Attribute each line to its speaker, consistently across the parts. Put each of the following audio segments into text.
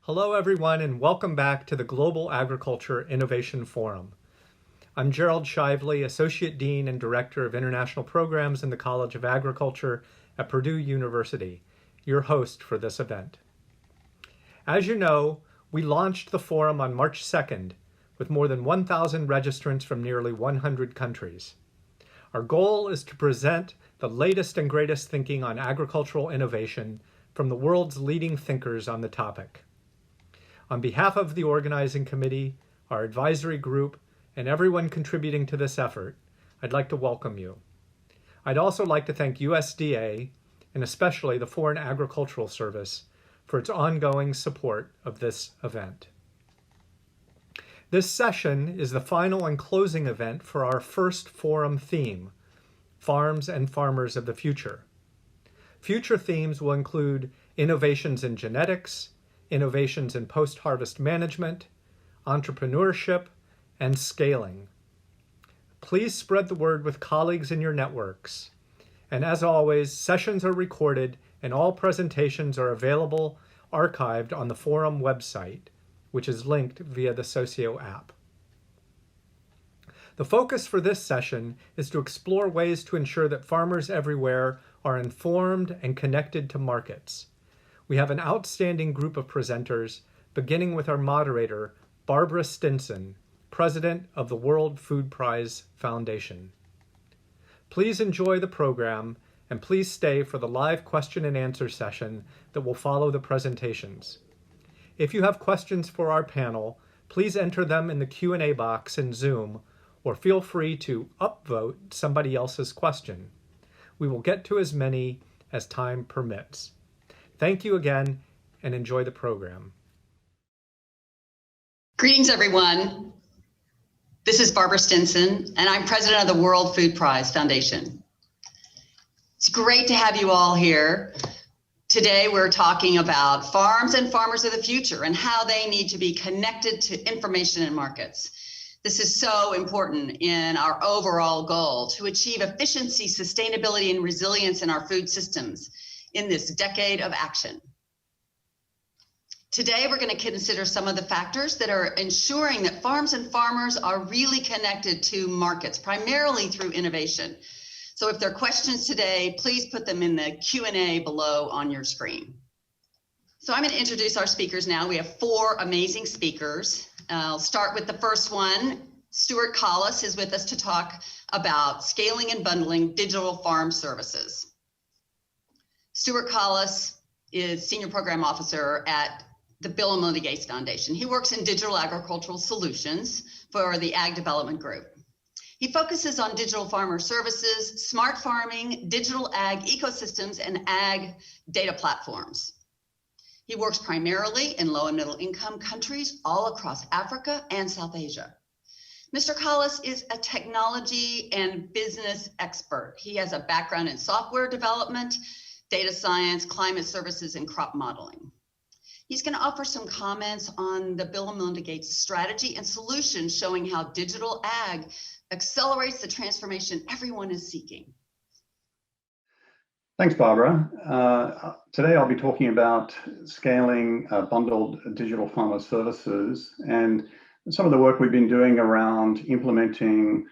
Speaker 1: Hello, everyone, and welcome back to the Global Agriculture Innovation Forum. I'm Gerald Shively, Associate Dean and Director of International Programs in the College of Agriculture at Purdue University, your host for this event. As you know, we launched the forum on March 2nd with more than 1,000 registrants from nearly 100 countries. Our goal is to present the latest and greatest thinking on agricultural innovation from the world's leading thinkers on the topic. On behalf of the organizing committee, our advisory group, and everyone contributing to this effort, I'd like to welcome you. I'd also like to thank USDA, and especially the Foreign Agricultural Service, for its ongoing support of this event. This session is the final and closing event for our first forum theme, Farms and Farmers of the Future. Future themes will include innovations in genetics, innovations in post-harvest management, entrepreneurship, and scaling. Please spread the word with colleagues in your networks. And as always, sessions are recorded and all presentations are available archived on the forum website, which is linked via the Socio app. The focus for this session is to explore ways to ensure that farmers everywhere are informed and connected to markets. We have an outstanding group of presenters, beginning with our moderator, Barbara Stinson, President of the World Food Prize Foundation. Please enjoy the program, and please stay for the live question and answer session that will follow the presentations. If you have questions for our panel, please enter them in the Q&A box in Zoom, or feel free to upvote somebody else's question. We will get to as many as time permits. Thank you again, and enjoy the program.
Speaker 2: Greetings, everyone. This is Barbara Stinson, and I'm president of the World Food Prize Foundation. It's great to have you all here. Today, we're talking about farms and farmers of the future and how they need to be connected to information and markets. This is so important in our overall goal to achieve efficiency, sustainability, and resilience in our food systems in this decade of action. Today, we're going to consider some of the factors that are ensuring that farms and farmers are really connected to markets, primarily through innovation. So if there are questions today, please put them in the Q&A below on your screen. So I'm going to introduce our speakers now. We have four amazing speakers. I'll start with the first one. Stuart Collis is with us to talk about scaling and bundling digital farm services. Stuart Collis is Senior Program Officer at the Bill and Melinda Gates Foundation. He works in digital agricultural solutions for the Ag Development Group. He focuses on digital farmer services, smart farming, digital ag ecosystems, and ag data platforms. He works primarily in low and middle income countries all across Africa and South Asia. Mr. Collis is a technology and business expert. He has a background in software development, data science, climate services, and crop modeling. He's going to offer some comments on the Bill and Melinda Gates strategy and solutions showing how digital ag accelerates the transformation everyone is seeking.
Speaker 3: Thanks, Barbara. Today I'll be talking about scaling bundled digital farmer services and some of the work we've been doing around implementing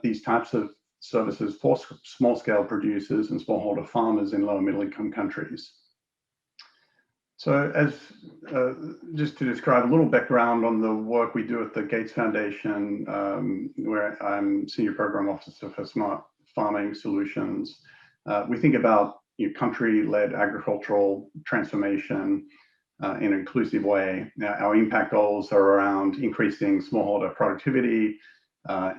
Speaker 3: these types of services for small-scale producers and smallholder farmers in low and middle-income countries. So just to describe a little background on the work we do at the Gates Foundation, where I'm Senior Program Officer for Smart Farming Solutions. We think about country-led agricultural transformation in an inclusive way. Now, our impact goals are around increasing smallholder productivity,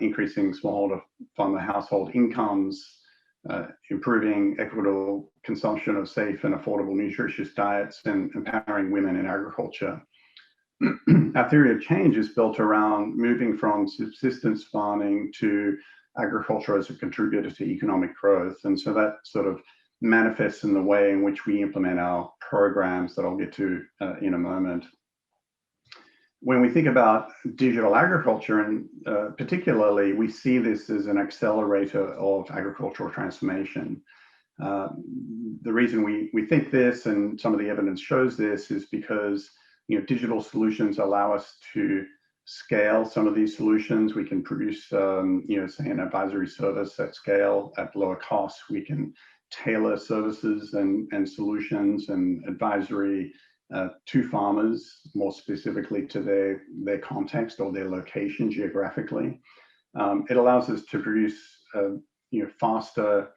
Speaker 3: increasing smallholder farmer household incomes, improving equitable consumption of safe and affordable nutritious diets, and empowering women in agriculture. Our theory of change is built around moving from subsistence farming to agriculture as a contributor to economic growth. And so that sort of manifests in the way in which we implement our programs that I'll get to in a moment. When we think about digital agriculture, and particularly, we see this as an accelerator of agricultural transformation. The reason we think this, and some of the evidence shows this, is because digital solutions allow us to scale some of these solutions. We can produce, say, an advisory service at scale at lower costs. We can tailor services and solutions and advisory to farmers, more specifically to their context or their location geographically. It allows us to produce faster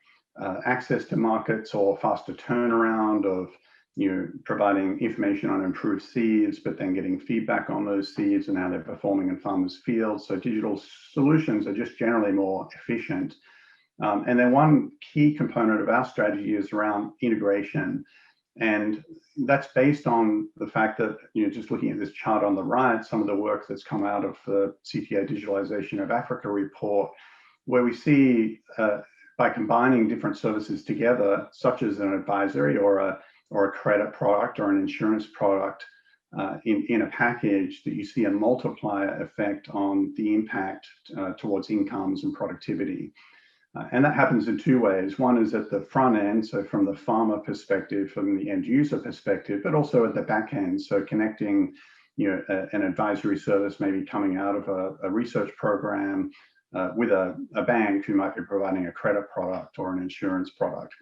Speaker 3: access to markets or faster turnaround of providing information on improved seeds, but then getting feedback on those seeds and how they're performing in farmers' fields. So digital solutions are just generally more efficient. And then one key component of our strategy is around integration. And that's based on the fact that, just looking at this chart on the right, some of the work that's come out of the CTA Digitalization of Africa report, where we see by combining different services together, such as an advisory or a credit product or an insurance product in a package, that you see a multiplier effect on the impact towards incomes and productivity. And that happens in two ways. One is at the front end, so from the farmer perspective, from the end user perspective, but also at the back end, so connecting an advisory service maybe coming out of a research program with a bank who might be providing a credit product or an insurance product.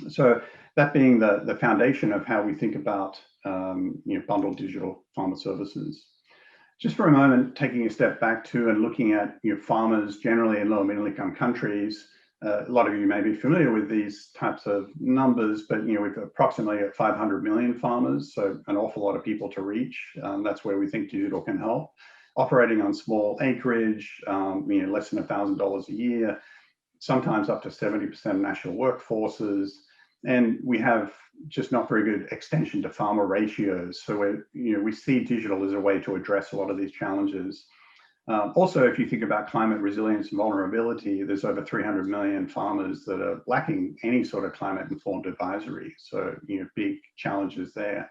Speaker 3: So that being the foundation of how we think about bundled digital farmer services. Just for a moment, taking a step back to and looking at farmers generally in low and middle income countries. A lot of you may be familiar with these types of numbers, but we've approximately 500 million farmers, so an awful lot of people to reach. That's where we think digital can help. Operating on small acreage, less than $1,000 a year, sometimes up to 70% of national workforces. And we have just not very good extension to farmer ratios. So we see digital as a way to address a lot of these challenges. Also, if you think about climate resilience and vulnerability, there's over 300 million farmers that are lacking any sort of climate-informed advisory. So big challenges there.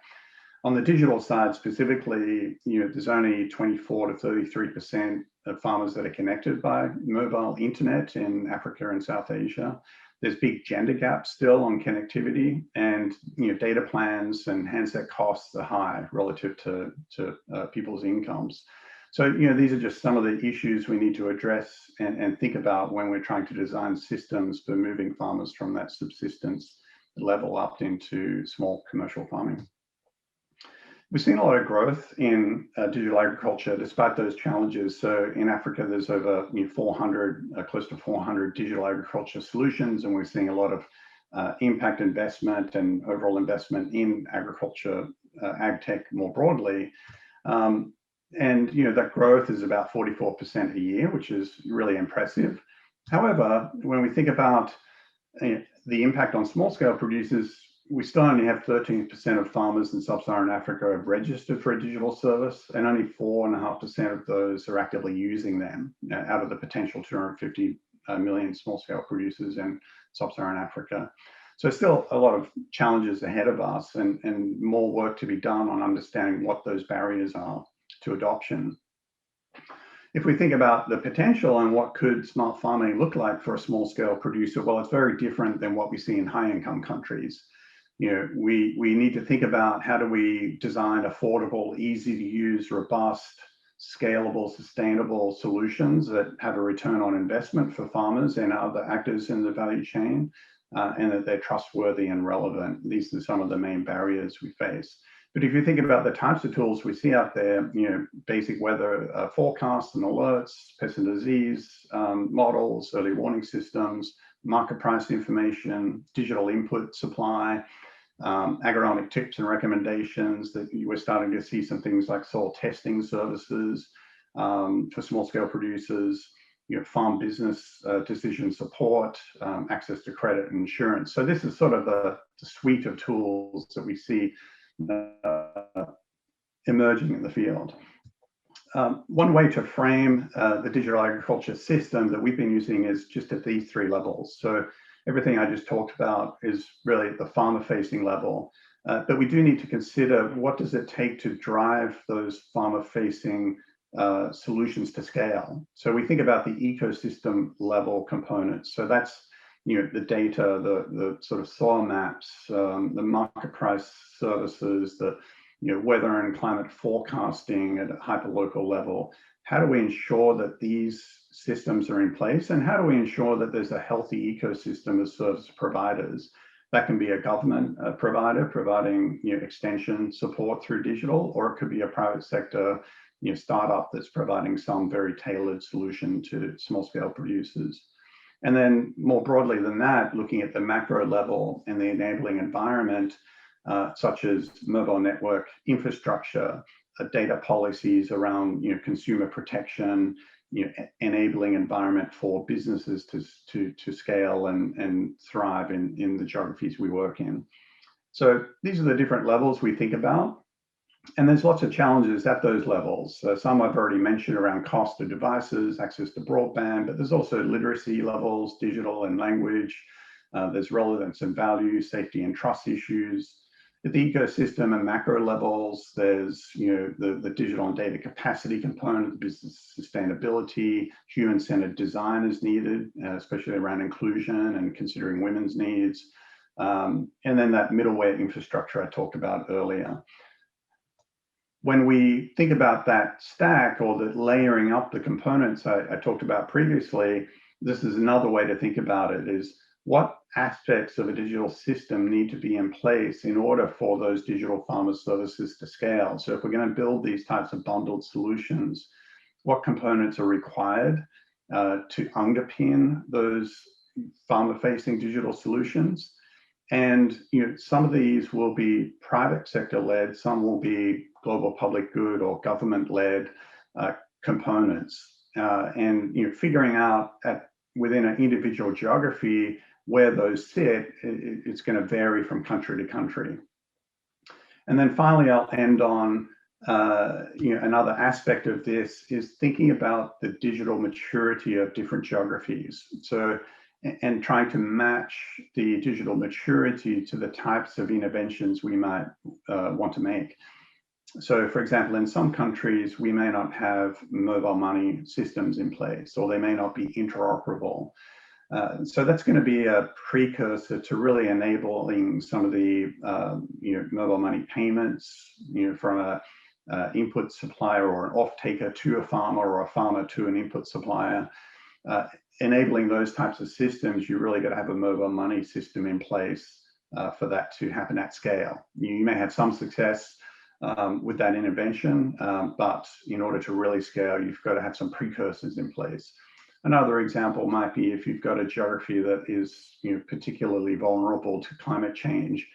Speaker 3: On the digital side specifically, there's only 24 to 33% of farmers that are connected by mobile internet in Africa and South Asia. There's big gender gaps still on connectivity, and data plans and handset costs are high relative to people's incomes. So these are just some of the issues we need to address and think about when we're trying to design systems for moving farmers from that subsistence level up into small commercial farming. We've seen a lot of growth in digital agriculture despite those challenges. So in Africa, there's over 400, close to 400 digital agriculture solutions, and we're seeing a lot of impact investment and overall investment in agriculture, ag tech more broadly. And that growth is about 44% a year, which is really impressive. However, when we think about the impact on small scale producers, we still only have 13% of farmers in sub-Saharan Africa have registered for a digital service, and only 4.5% of those are actively using them out of the potential 250 million small-scale producers in sub-Saharan Africa. So still a lot of challenges ahead of us, and more work to be done on understanding what those barriers are to adoption. If we think about the potential and what could smart farming look like for a small-scale producer, well, it's very different than what we see in high-income countries. We need to think about how do we design affordable, easy to use, robust, scalable, sustainable solutions that have a return on investment for farmers and other actors in the value chain, and that they're trustworthy and relevant. These are some of the main barriers we face. But if you think about the types of tools we see out there, basic weather forecasts and alerts, pest and disease models, early warning systems, market price information, digital input supply, agronomic tips and recommendations, that we're starting to see some things like soil testing services for small scale producers, farm business decision support, access to credit and insurance. So this is sort of the suite of tools that we see emerging in the field. One way to frame the digital agriculture system that we've been using is just at these three levels. So everything I just talked about is really at the farmer-facing level, but we do need to consider what does it take to drive those farmer-facing solutions to scale. So we think about the ecosystem level components. So that's the data, the sort of soil maps, the market price services, the weather and climate forecasting at a hyperlocal level. How do we ensure that these systems are in place, and how do we ensure that there's a healthy ecosystem of service providers? That can be a government provider providing extension support through digital, or it could be a private sector startup that's providing some very tailored solution to small scale producers. And then more broadly than that, looking at the macro level and the enabling environment, such as mobile network infrastructure, data policies around consumer protection, enabling environment for businesses to scale and thrive in the geographies we work in. So these are the different levels we think about. And there's lots of challenges at those levels. Some I've already mentioned around cost of devices, access to broadband, but there's also literacy levels, digital and language. There's relevance and value, safety and trust issues. At the ecosystem and macro levels, there's the digital and data capacity component, the business sustainability, human-centered design is needed, especially around inclusion and considering women's needs. And then that middleware infrastructure I talked about earlier. When we think about that stack or the layering up the components I talked about previously, this is another way to think about it, is what aspects of a digital system need to be in place in order for those digital farmer services to scale. So if we're going to build these types of bundled solutions, what components are required to underpin those farmer-facing digital solutions? And some of these will be private sector led, some will be global public good or government led components. And figuring out within an individual geography where those sit, it's going to vary from country to country. And then finally, I'll end on another aspect of this is thinking about the digital maturity of different geographies. So, and trying to match the digital maturity to the types of interventions we might want to make. So for example, in some countries, we may not have mobile money systems in place, or they may not be interoperable. So that's going to be a precursor to really enabling some of the mobile money payments from a input supplier or an off-taker to a farmer, or a farmer to an input supplier. Enabling those types of systems, you really got to have a mobile money system in place for that to happen at scale. You may have some success with that intervention, but in order to really scale, you've got to have some precursors in place. Another example might be if you've got a geography that is particularly vulnerable to climate change,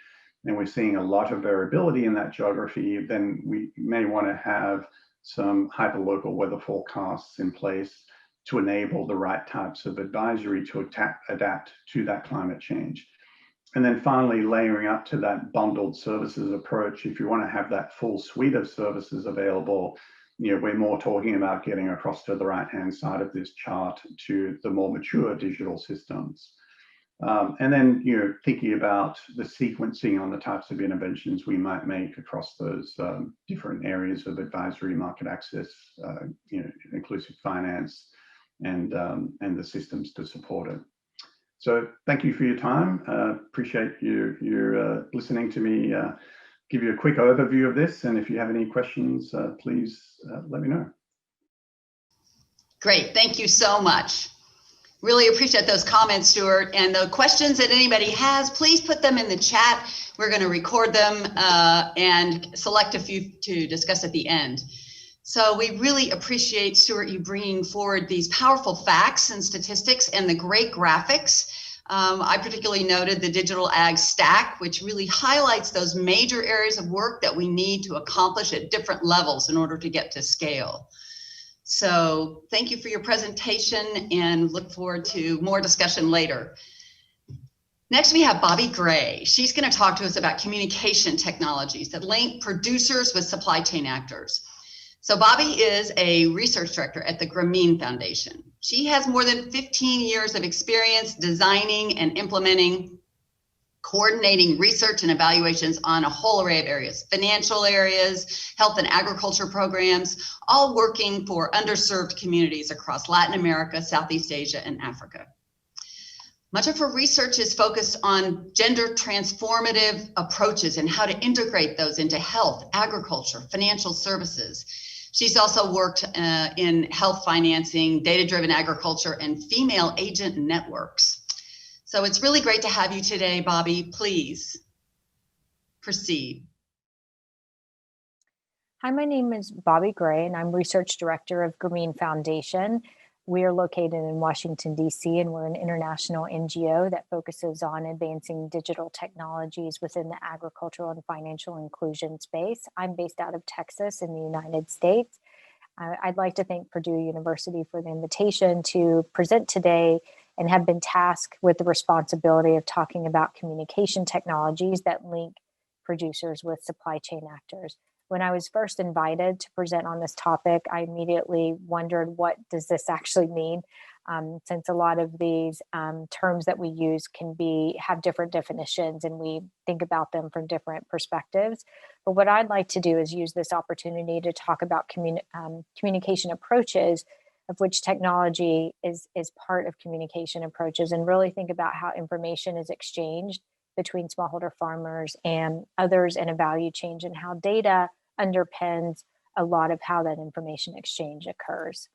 Speaker 3: and we're seeing a lot of variability in that geography, then we may want to have some hyperlocal weather forecasts in place to enable the right types of advisory to adapt to that climate change. And then finally, layering up to that bundled services approach, if you want to have that full suite of services available, we're more talking about getting across to the right-hand side of this chart to the more mature digital systems. And then, thinking about the sequencing on the types of interventions we might make across those different areas of advisory, market access, inclusive finance, and the systems to support it. So thank you for your time. Appreciate you listening to me give you a quick overview of this. And if you have any questions, please let me know.
Speaker 2: Great, thank you so much. Really appreciate those comments, Stuart. And the questions that anybody has, please put them in the chat. We're going to record them and select a few to discuss at the end. So we really appreciate, Stuart, you bringing forward these powerful facts and statistics and the great graphics. I particularly noted the digital ag stack, which really highlights those major areas of work that we need to accomplish at different levels in order to get to scale. So thank you for your presentation and look forward to more discussion later. Next, we have Bobby Gray. She's going to talk to us about communication technologies that link producers with supply chain actors. So Bobby is a research director at the Grameen Foundation. She has more than 15 years of experience designing and implementing, coordinating research and evaluations on a whole array of areas, financial areas, health and agriculture programs, all working for underserved communities across Latin America, Southeast Asia, and Africa. Much of her research is focused on gender transformative approaches and how to integrate those into health, agriculture, financial services. She's also worked in health financing, data-driven agriculture, and female agent networks. So it's really great to have you today, Bobby. Please proceed.
Speaker 4: Hi, my name is Bobby Gray, and I'm Research Director of Grameen Foundation. We are located in Washington, D.C., and we're an international NGO that focuses on advancing digital technologies within the agricultural and financial inclusion space. I'm based out of Texas in the United States. I'd like to thank Purdue University for the invitation to present today and have been tasked with the responsibility of talking about communication technologies that link producers with supply chain actors. When I was first invited to present on this topic, I immediately wondered, what does this actually mean? Since a lot of these terms that we use have different definitions, and we think about them from different perspectives. But what I'd like to do is use this opportunity to talk about communication approaches, of which technology is part of communication approaches, and really think about how information is exchanged between smallholder farmers and others in a value chain, and how data underpins a lot of how that information exchange occurs.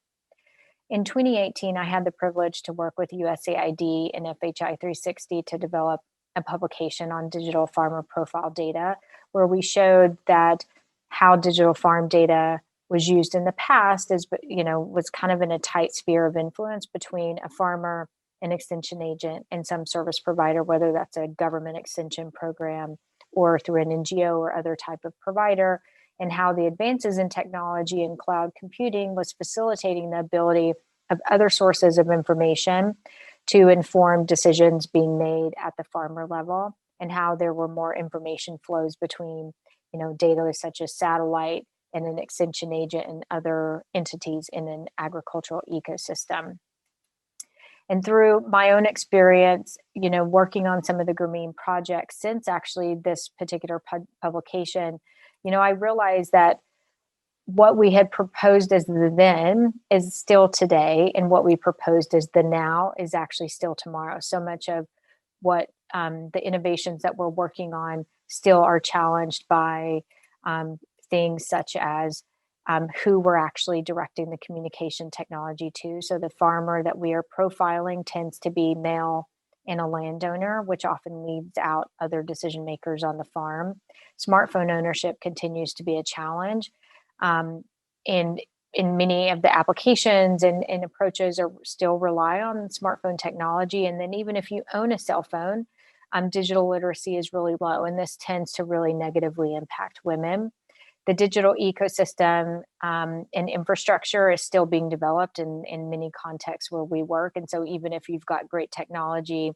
Speaker 4: In 2018, I had the privilege to work with USAID and FHI 360 to develop a publication on digital farmer profile data, where we showed that how digital farm data was used in the past was kind of in a tight sphere of influence between a farmer, an extension agent, and some service provider, whether that's a government extension program or through an NGO or other type of provider, and how the advances in technology and cloud computing was facilitating the ability of other sources of information to inform decisions being made at the farmer level, and how there were more information flows between, data such as satellite and an extension agent and other entities in an agricultural ecosystem. And through my own experience, working on some of the Grameen projects since actually this particular publication, I realized that what we had proposed as the then is still today, and what we proposed as the now is actually still tomorrow. So much of what the innovations that we're working on still are challenged by things such as who we're actually directing the communication technology to. So the farmer that we are profiling tends to be male and a landowner, which often leaves out other decision makers on the farm. Smartphone ownership continues to be a challenge. And in many of the applications and approaches are still rely on smartphone technology. And then even if you own a cell phone, digital literacy is really low, and this tends to really negatively impact women. The digital ecosystem and infrastructure is still being developed in many contexts where we work. And so even if you've got great technology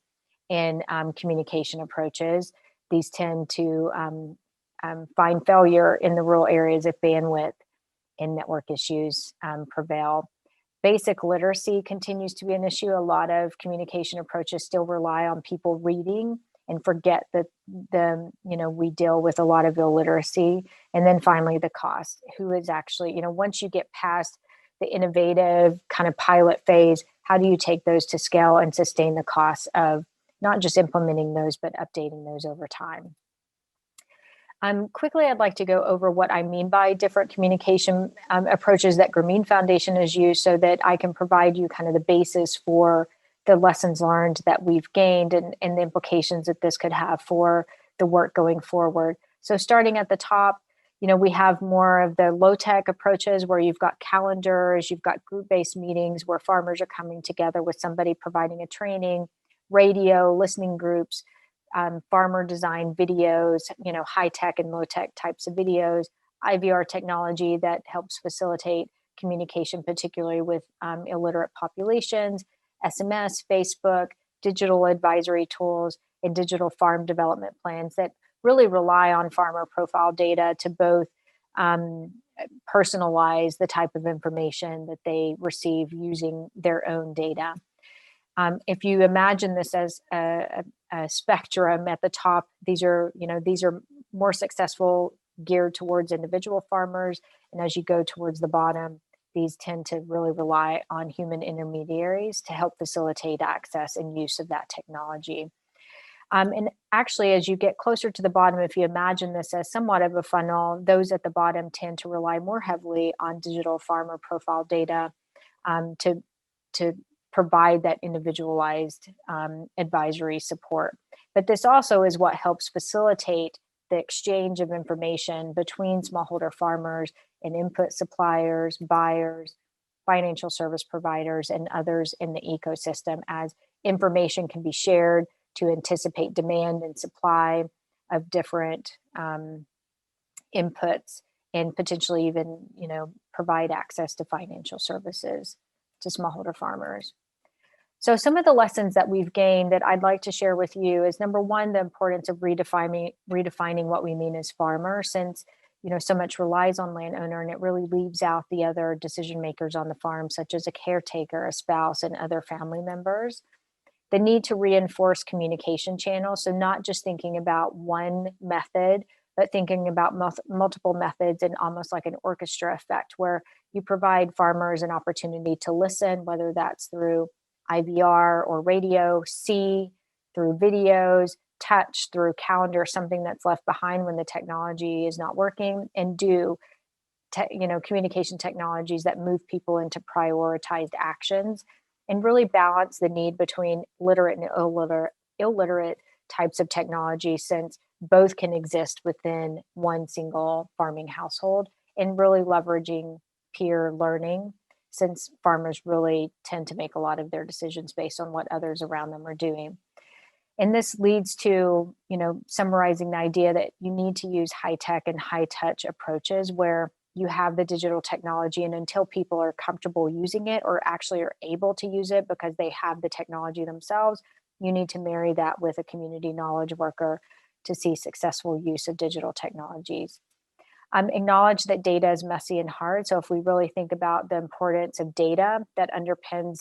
Speaker 4: and communication approaches, these tend to find failure in the rural areas if bandwidth and network issues prevail. Basic literacy continues to be an issue. A lot of communication approaches still rely on people reading and forget that we deal with a lot of illiteracy. And then finally, the cost. Who is actually, once you get past the innovative kind of pilot phase, how do you take those to scale and sustain the costs of not just implementing those, but updating those over time? Quickly, I'd like to go over what I mean by different communication approaches that Grameen Foundation has used, so that I can provide you kind of the basis for the lessons learned that we've gained and the implications that this could have for the work going forward. So starting at the top, we have more of the low-tech approaches where you've got calendars, you've got group-based meetings where farmers are coming together with somebody providing a training, radio, listening groups, farmer design videos, high-tech and low-tech types of videos, IVR technology that helps facilitate communication, particularly with illiterate populations, SMS, Facebook, digital advisory tools, and digital farm development plans that really rely on farmer profile data to both personalize the type of information that they receive using their own data. If you imagine this as a spectrum at the top, these are more successful, geared towards individual farmers, and as you go towards the bottom, these tend to really rely on human intermediaries to help facilitate access and use of that technology. And actually, as you get closer to the bottom, if you imagine this as somewhat of a funnel, those at the bottom tend to rely more heavily on digital farmer profile data to provide that individualized advisory support. But this also is what helps facilitate the exchange of information between smallholder farmers and input suppliers, buyers, financial service providers, and others in the ecosystem, as information can be shared to anticipate demand and supply of different inputs, and potentially even, provide access to financial services to smallholder farmers. So some of the lessons that we've gained that I'd like to share with you is, number one, the importance of redefining what we mean as farmer, since so much relies on landowner, and it really leaves out the other decision makers on the farm, such as a caretaker, a spouse, and other family members. The need to reinforce communication channels, so not just thinking about one method, but thinking about multiple methods, and almost like an orchestra effect, where you provide farmers an opportunity to listen, whether that's through IVR or radio, see through videos, touch through calendar, something that's left behind when the technology is not working, and do communication technologies that move people into prioritized actions, and really balance the need between literate and illiterate types of technology, since both can exist within one single farming household, and really leveraging peer learning, since farmers really tend to make a lot of their decisions based on what others around them are doing. And this leads to, summarizing the idea that you need to use high tech and high touch approaches, where you have the digital technology, and until people are comfortable using it, or actually are able to use it because they have the technology themselves, you need to marry that with a community knowledge worker to see successful use of digital technologies. Acknowledge that data is messy and hard. So if we really think about the importance of data that underpins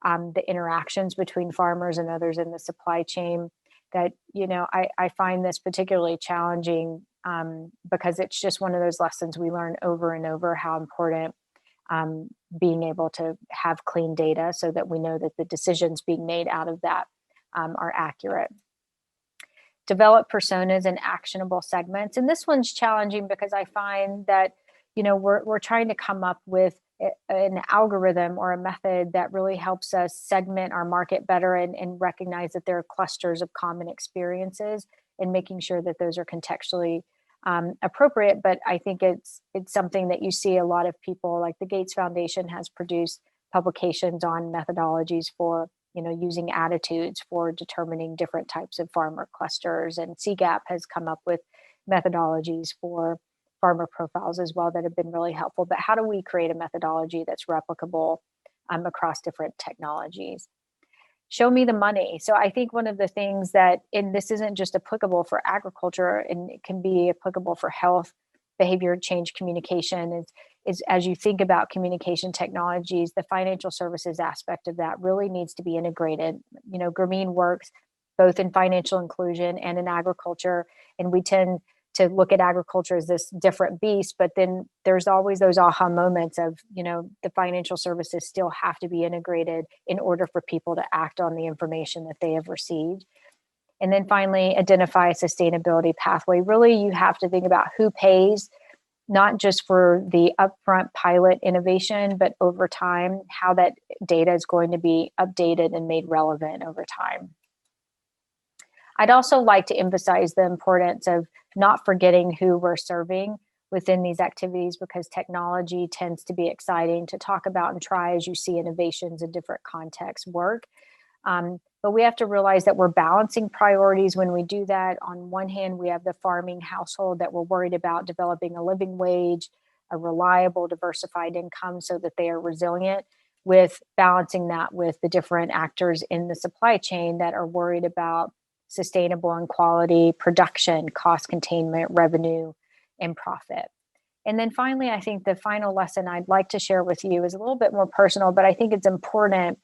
Speaker 4: the interactions between farmers and others in the supply chain, that, I find this particularly challenging because it's just one of those lessons we learn over and over, how important being able to have clean data, so that we know that the decisions being made out of that are accurate. Develop personas and actionable segments. And this one's challenging because I find that, we're trying to come up with an algorithm or a method that really helps us segment our market better, and recognize that there are clusters of common experiences, and making sure that those are contextually appropriate. But I think it's something that you see a lot of people, like the Gates Foundation has produced publications on methodologies for using attitudes for determining different types of farmer clusters, and CGAP has come up with methodologies for farmer profiles as well that have been really helpful. But how do we create a methodology that's replicable across different technologies? Show me the money. So I think one of the things that, and this isn't just applicable for agriculture, and it can be applicable for health, behavior change communication, is as you think about communication technologies, the financial services aspect of that really needs to be integrated. Grameen works both in financial inclusion and in agriculture, and we tend to look at agriculture as this different beast, but then there's always those aha moments of, the financial services still have to be integrated in order for people to act on the information that they have received. And then finally, identify a sustainability pathway. Really, you have to think about who pays, not just for the upfront pilot innovation, but over time, how that data is going to be updated and made relevant over time. I'd also like to emphasize the importance of not forgetting who we're serving within these activities, because technology tends to be exciting to talk about and try as you see innovations in different contexts work. But we have to realize that we're balancing priorities when we do that. On one hand, we have the farming household that we're worried about developing a living wage, a reliable, diversified income so that they are resilient, with balancing that with the different actors in the supply chain that are worried about sustainable and quality production, cost containment, revenue, and profit. And then finally, I think the final lesson I'd like to share with you is a little bit more personal, but I think it's important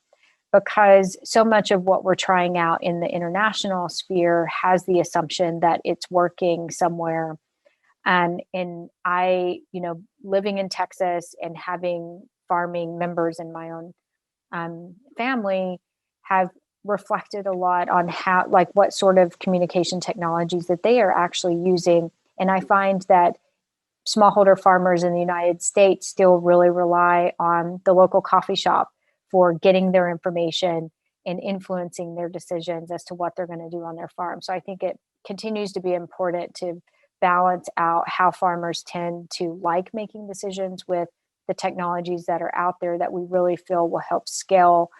Speaker 4: because so much of what we're trying out in the international sphere has the assumption that it's working somewhere. And I, living in Texas and having farming members in my own family have reflected a lot on how, like, what sort of communication technologies that they are actually using. And I find that smallholder farmers in the United States still really rely on the local coffee shop for getting their information and influencing their decisions as to what they're going to do on their farm. So I think it continues to be important to balance out how farmers tend to like making decisions with the technologies that are out there that we really feel will help scale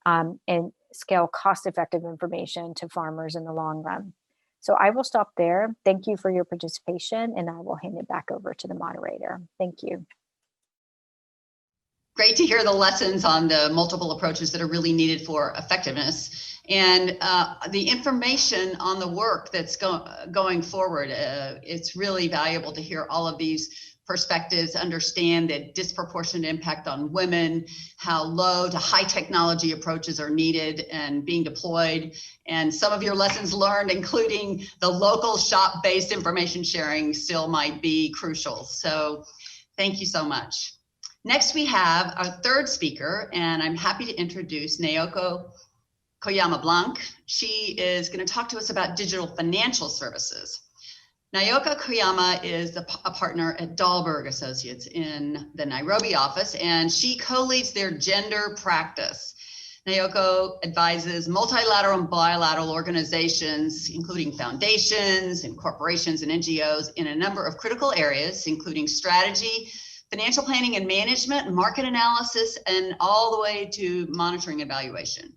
Speaker 4: and scale cost-effective information to farmers in the long run. So I will stop there. Thank you for your participation, and I will hand it back over to the moderator. Thank you.
Speaker 2: Great to hear the lessons on the multiple approaches that are really needed for effectiveness, and the information on the work that's going forward. It's really valuable to hear all of these perspectives, understand the disproportionate impact on women, how low to high technology approaches are needed and being deployed, and some of your lessons learned, including the local shop-based information sharing, still might be crucial. So thank you so much. Next, we have our third speaker, and I'm happy to introduce Naoko Koyama Blanc. She is going to talk to us about digital financial services. Naoko Koyama is a partner at Dahlberg Associates in the Nairobi office, and she co-leads their gender practice. Naoko advises multilateral and bilateral organizations, including foundations and corporations and NGOs, in a number of critical areas, including strategy, financial planning and management, market analysis, and all the way to monitoring evaluation.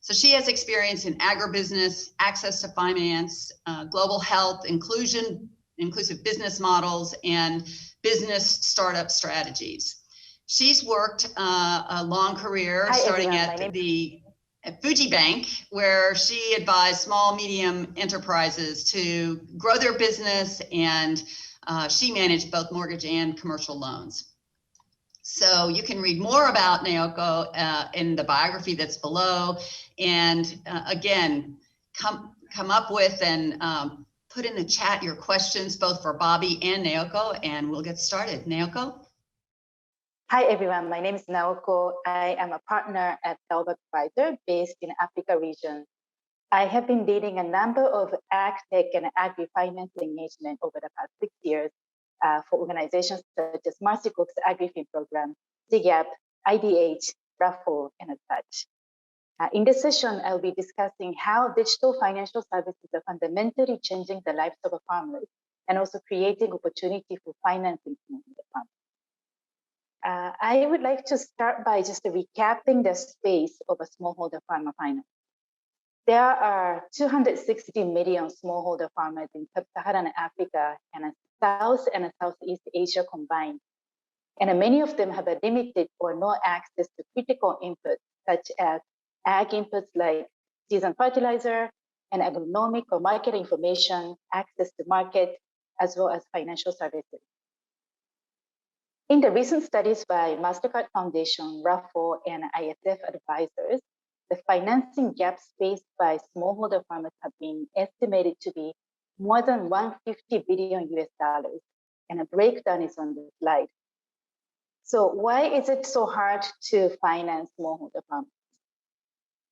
Speaker 2: So she has experience in agribusiness, access to finance, global health, inclusive business models, and business startup strategies. She's worked a long career starting at Fuji Bank, where she advised small, medium enterprises to grow their business, and she managed both mortgage and commercial loans. So you can read more about Naoko in the biography that's below, and again, come up with and put in the chat your questions, both for Bobby and Naoko, and we'll get started. Naoko?
Speaker 5: Hi everyone, my name is Naoko. I am a partner at Dahlberg Advisors based in Africa region. I have been leading a number of ag tech and agri-finance engagement over the past 6 years for organizations such as Marcy Cook's AgriFin program, CGAP, IDH, RAFO, and such. In this session, I'll be discussing how digital financial services are fundamentally changing the lives of farmers and also creating opportunity for financing the farmers. I would like to start by just recapping the space of a smallholder farmer finance. There are 260 million smallholder farmers in sub-Saharan Africa and South and Southeast Asia combined. And many of them have a limited or no access to critical inputs, such as ag inputs like season fertilizer and agronomic or market information, access to market, as well as financial services. In the recent studies by MasterCard Foundation, RAFO, and ISF Advisors, the financing gaps faced by smallholder farmers have been estimated to be more than $150 billion US, and a breakdown is on the slide. So why is it so hard to finance smallholder farmers?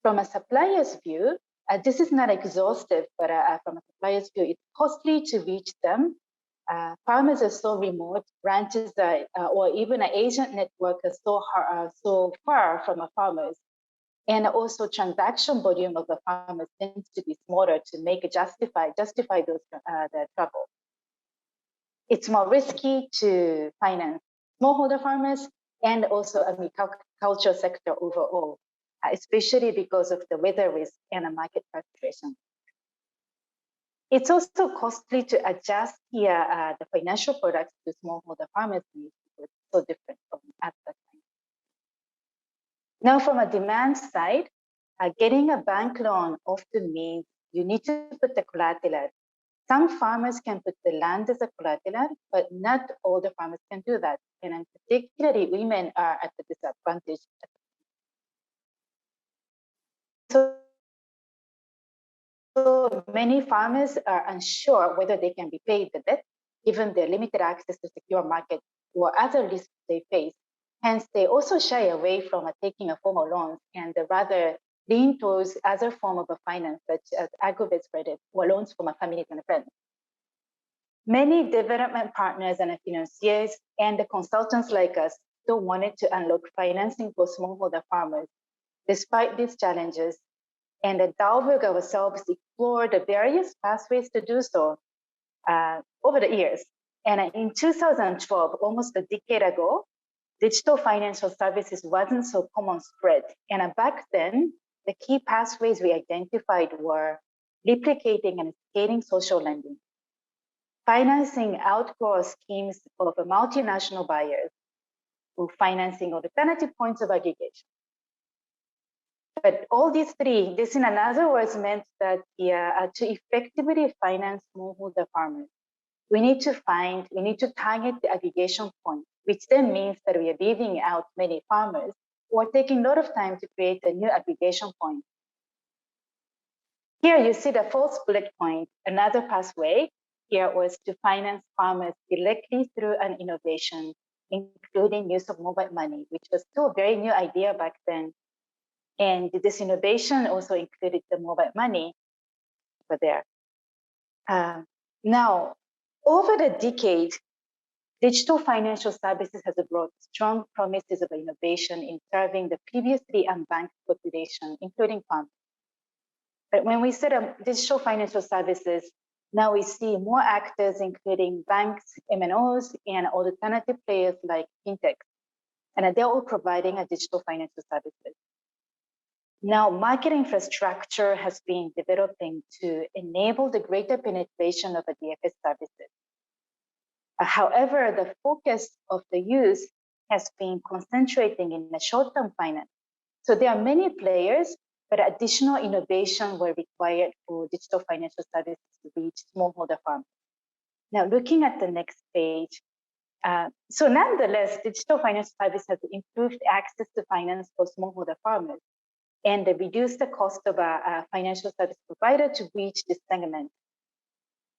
Speaker 5: From a supplier's view, this is not exhaustive, but from a supplier's view, it's costly to reach them. Farmers are so remote, branches or even an agent network is so far from farmers. And also transaction volume of the farmers tends to be smaller to make justify those their trouble. It's more risky to finance smallholder farmers and also agriculture sector overall, especially because of the weather risk and the market fluctuation. It's also costly to adjust the financial products to smallholder farmers' needs because it's so different from at that time. Now, from a demand side, getting a bank loan often means you need to put the collateral. Some farmers can put the land as a collateral, but not all the farmers can do that. And particularly women are at a disadvantage. So many farmers are unsure whether they can repay the debt, given their limited access to secure market or other risks they face. Hence, they also shy away from taking a formal loan and rather lean towards other form of a finance, such as agro-based credit or loans from a family and friends. Many development partners and financiers and the consultants like us still wanted to unlock financing for smallholder farmers. Despite these challenges, and Dalberg ourselves explored the various pathways to do so over the years. And in 2012, almost a decade ago, digital financial services wasn't so common spread. And back then, the key pathways we identified were replicating and scaling social lending, financing outgrow schemes of multinational buyers, who financing alternative points of aggregation. But all these three, this in other words meant that to effectively finance smallholder farmers, we need to target the aggregation point, which then means that we are leaving out many farmers or taking a lot of time to create a new aggregation point. Here you see the fourth bullet point. Another pathway here was to finance farmers directly through an innovation, including use of mobile money, which was still a very new idea back then. And this innovation also included the mobile money over there. Now, over the decade, digital financial services has brought strong promises of innovation in serving the previously unbanked population, including farmers. But when we set up digital financial services, now we see more actors, including banks, MNOs, and alternative players like fintech, and they're all providing a digital financial services. Now, market infrastructure has been developing to enable the greater penetration of the DFS services. However, the focus of the use has been concentrating in the short-term finance. So there are many players, but additional innovation were required for digital financial services to reach smallholder farmers. Now, looking at the next page, so nonetheless, digital financial service has improved access to finance for smallholder farmers and reduced the cost of a financial service provider to reach this segment.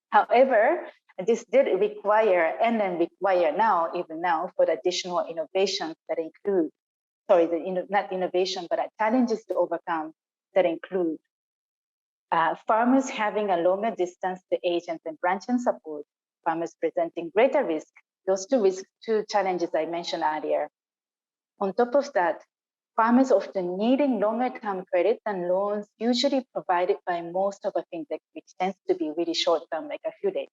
Speaker 5: However, this did require, and then require now, even now, for the additional innovations that include, not innovation, but challenges to overcome that include farmers having a longer distance to agents and branch-end support, farmers presenting greater risk, those two challenges I mentioned earlier. On top of that, farmers often needing longer-term credit and loans usually provided by most of the fintech, which tends to be really short-term, like a few days.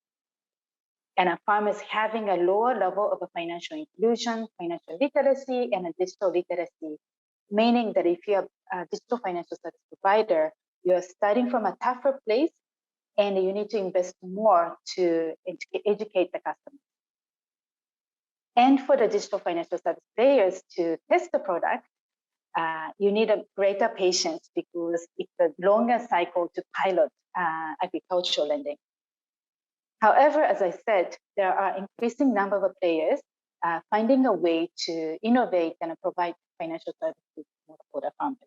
Speaker 5: And farmers having a lower level of a financial inclusion, financial literacy, and a digital literacy, meaning that if you're a digital financial service provider, you're starting from a tougher place and you need to invest more to educate the customer. And for the digital financial service players to test the product, you need a greater patience because it's a longer cycle to pilot agricultural lending. However, as I said, there are increasing number of players finding a way to innovate and provide financial services for the farmers.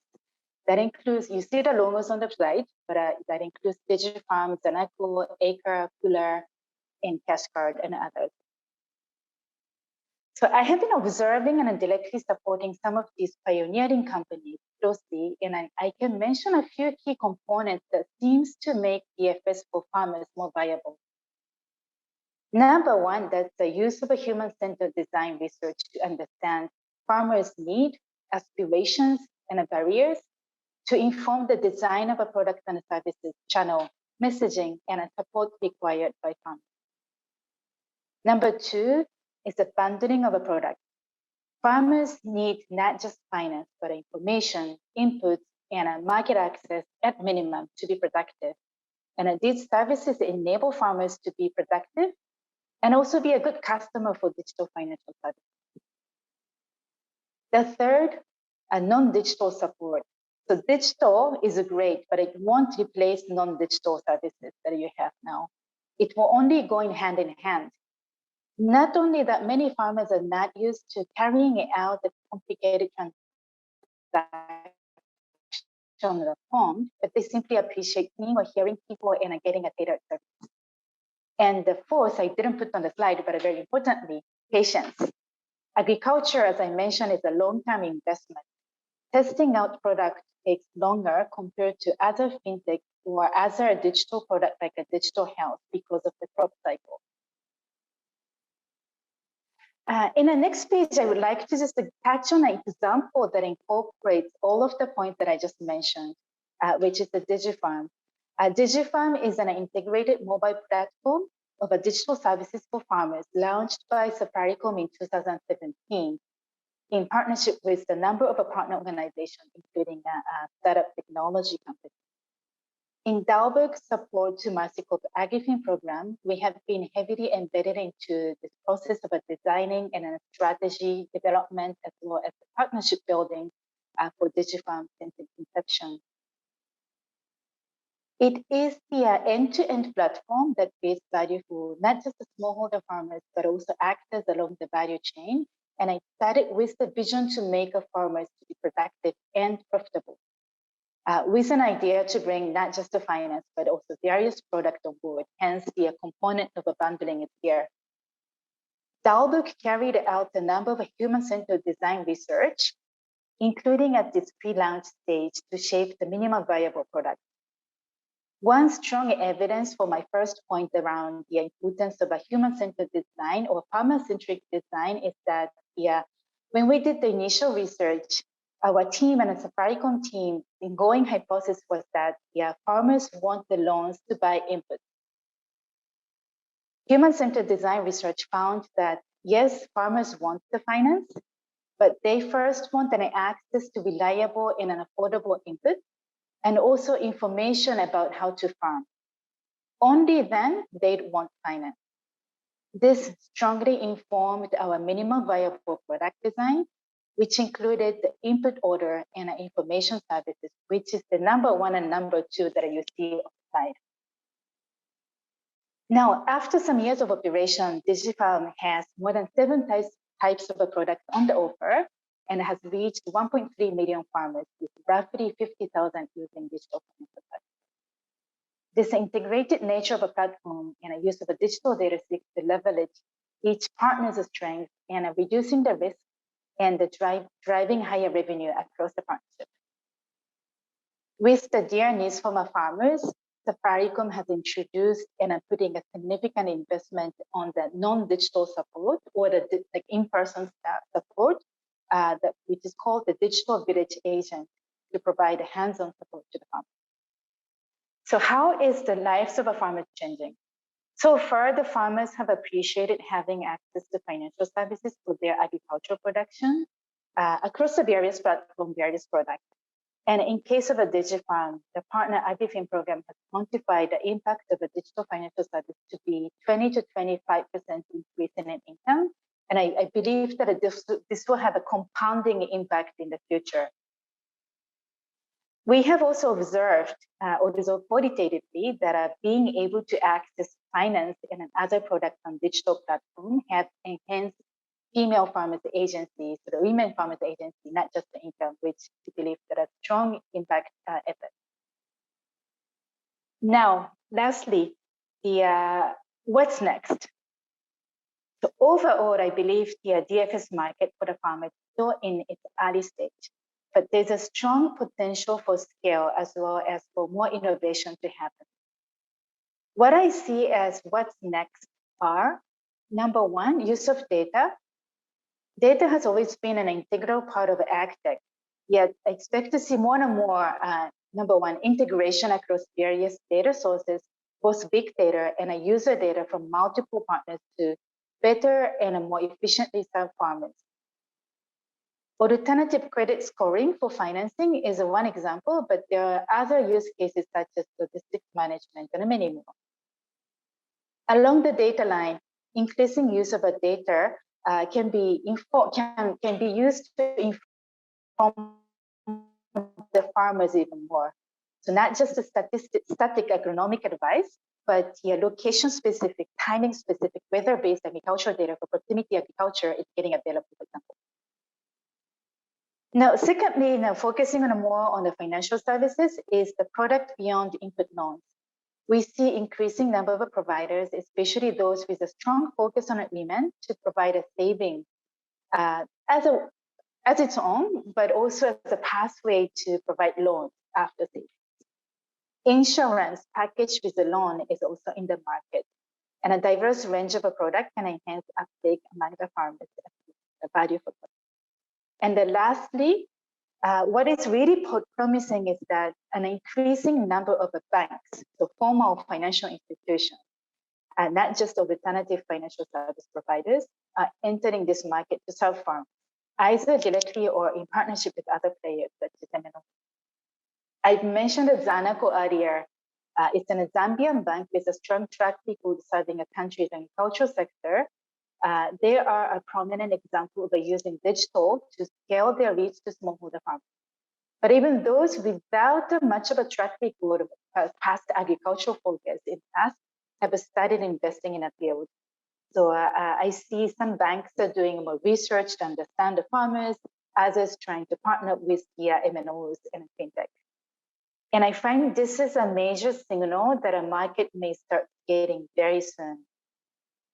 Speaker 5: That includes, you see the logos on the slide, but that includes DigiFarm, Zanaco, Acre, Cooler, and Cashcard, and others. So I have been observing and directly supporting some of these pioneering companies closely, and I can mention a few key components that seems to make DFS for farmers more viable. Number one, that's the use of a human-centered design research to understand farmers' need, aspirations, and barriers to inform the design of a product and services channel, messaging, and support required by farmers. Number two is the bundling of a product. Farmers need not just finance, but information, inputs, and market access at minimum to be productive. And these services enable farmers to be productive and also be a good customer for digital financial services. The third, a non-digital support. So digital is great, but it won't replace non-digital services that you have now. It will only go in hand. Not only that, many farmers are not used to carrying out the complicated transactions on the phone, but they simply appreciate seeing or hearing people and getting a tailored service. And the fourth, I didn't put on the slide, but very importantly, patience. Agriculture, as I mentioned, is a long-term investment. Testing out product takes longer compared to other fintech or other digital product like a digital health because of the crop cycle. In the next page, I would like to just touch on an example that incorporates all of the points that I just mentioned, which is the DigiFarm. DigiFarm is an integrated mobile platform of digital services for farmers launched by Safaricom in 2017 in partnership with a number of partner organizations, including a startup technology company. In Dalberg's support to Mercy Corp AgriFin program, we have been heavily embedded into this process of designing and a strategy development as well as partnership building for DigiFarm since its inception. It is the end-to-end platform that creates value for not just the smallholder farmers, but also actors along the value chain. And I started with the vision to make farmers to be productive and profitable, with an idea to bring not just the finance, but also various products on board, hence the component of bundling it here. Dalberg carried out a number of human-centered design research, including at this pre-launch stage to shape the minimum viable product. One strong evidence for my first point around the importance of a human-centered design or farmer-centric design is that when we did the initial research, our team and the Safaricom team, the going hypothesis was that farmers want the loans to buy inputs. Human-centered design research found that yes, farmers want the finance, but they first want an access to reliable and an affordable input, and also information about how to farm. Only then they'd want finance. This strongly informed our minimum viable product design, which included the input order and information services, which is the number one and number two that you see on the slide. Now, after some years of operation, DigiFarm has more than 7 types of products on the offer and has reached 1.3 million farmers with roughly 50,000 using digital financial products. This integrated nature of a platform and a use of a digital data seeks to leverage each partner's strength and reducing the risk and driving higher revenue across the partnership. With the dear needs from our farmers, Safaricom has introduced and putting a significant investment on the non-digital support or the in-person support, which is called the Digital Village Agent, to provide hands-on support to the farmer. So how is the lives of a farmer changing? So far, the farmers have appreciated having access to financial services for their agricultural production across the various platforms, various products. And in case of a DigiFarm, the partner AgriFin program has quantified the impact of a digital financial service to be 20 to 25% increase in income. And I believe that this will have a compounding impact in the future. We have also observed, qualitatively, that being able to access finance and other products on digital platform have enhanced female farmers agencies, the women farmers agency, not just the income, which we believe that a strong impact effort. Now, lastly, what's next? So overall, I believe the DFS market for the farmer is still in its early stage, but there's a strong potential for scale as well as for more innovation to happen. What I see as what's next are, number one, use of data. Data has always been an integral part of AgTech, yet I expect to see more and more, number one, integration across various data sources, both big data and user data from multiple partners to better and more efficiently serve farmers. Alternative credit scoring for financing is one example, but there are other use cases such as logistics management and many more. Along the data line, increasing use of data can be used to inform the farmers even more. So not just a static agronomic advice, but location-specific, timing-specific, weather-based agricultural data for proximity agriculture is getting available, for example. Now, secondly, focusing more on the financial services is the product beyond input loans. We see increasing number of providers, especially those with a strong focus on women, to provide a saving as its own, but also as a pathway to provide loans after sale. Insurance packaged with a loan is also in the market, and a diverse range of a product can enhance uptake among the farmers and the value for them. And then lastly, what is really promising is that an increasing number of banks, so formal financial institutions, and not just alternative financial service providers, are entering this market to serve farmers, either directly or in partnership with other players such as MNO. I mentioned Zanaco earlier. It's an Zambian bank with a strong track record serving a country's agricultural sector. They are a prominent example of using digital to scale their reach to smallholder farmers. But even those without much of a track record of past agricultural focus in the past have started investing in a field. So I see some banks are doing more research to understand the farmers, others trying to partner with the MNOs and fintech. And I find this is a major signal that a market may start getting very soon.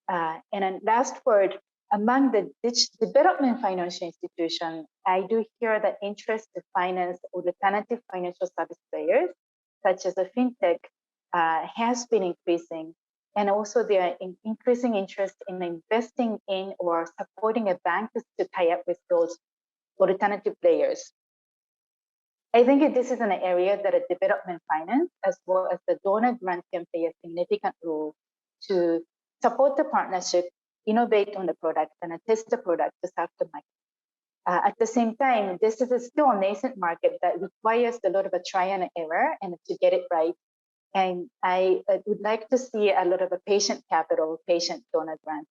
Speaker 5: And then last word, among the development financial institutions, I do hear that interest to finance alternative financial service players, such as a fintech, has been increasing. And also there are increasing interest in investing in or supporting a bank to tie up with those alternative players. I think this is an area that a development finance as well as the donor grant can play a significant role to support the partnership, innovate on the product, and test the product to serve the market. At the same time, this is still a nascent market that requires a lot of a try and error and to get it right. And I would like to see a lot of a patient capital, patient donor grants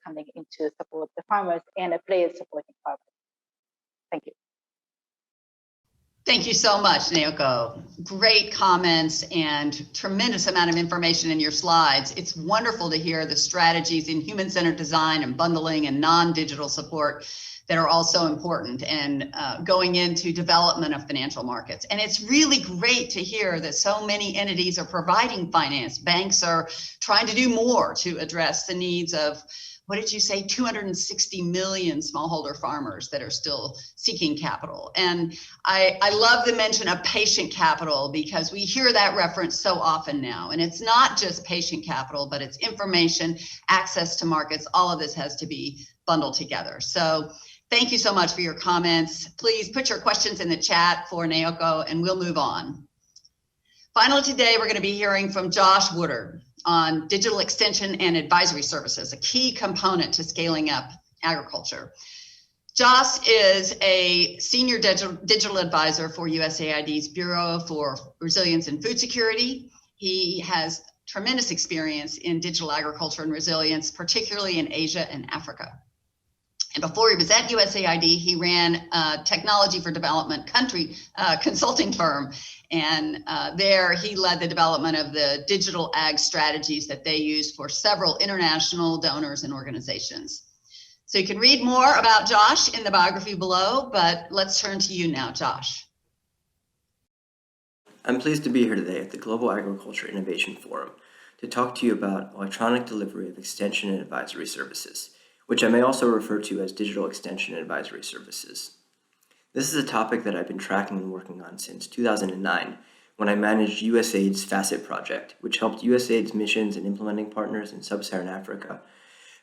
Speaker 5: coming in to support the farmers and a player supporting farmers. Thank you.
Speaker 2: Thank you so much, Naoko. Great comments and tremendous amount of information in your slides. It's wonderful to hear the strategies in human-centered design and bundling and non-digital support that are also important and going into development of financial markets. And it's really great to hear that so many entities are providing finance. Banks are trying to do more to address the needs of, what did you say, 260 million smallholder farmers that are still seeking capital. And I love the mention of patient capital because we hear that reference so often now. And it's not just patient capital, but it's information, access to markets. All of this has to be bundled together. So thank you so much for your comments. Please put your questions in the chat for Naoko and we'll move on. Finally, today we're going to be hearing from Josh Woodard on digital extension and advisory services, a key component to scaling up agriculture. Josh is a senior digital advisor for USAID's Bureau for Resilience and Food Security. He has tremendous experience in digital agriculture and resilience, particularly in Asia and Africa. And before he was at USAID, he ran a technology for development consulting firm. And there he led the development of the digital ag strategies that they use for several international donors and organizations. So you can read more about Josh in the biography below, but let's turn to you now, Josh.
Speaker 6: I'm pleased to be here today at the Global Agriculture Innovation Forum to talk to you about electronic delivery of extension and advisory services, which I may also refer to as digital extension and advisory services. This is a topic that I've been tracking and working on since 2009, when I managed USAID's FACET project, which helped USAID's missions and implementing partners in sub-Saharan Africa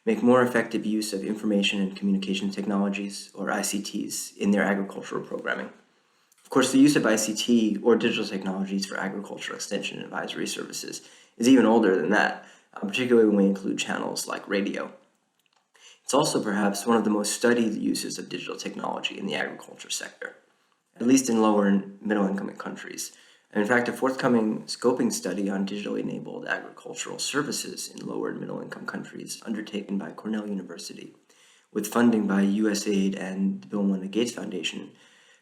Speaker 6: make more effective use of information and communication technologies, or ICTs, in their agricultural programming. Of course, the use of ICT or digital technologies for agricultural extension and advisory services is even older than that, particularly when we include channels like radio. It's also perhaps one of the most studied uses of digital technology in the agriculture sector, at least in lower and middle income countries. And in fact, a forthcoming scoping study on digitally enabled agricultural services in lower and middle income countries undertaken by Cornell University with funding by USAID and the Bill and Melinda Gates Foundation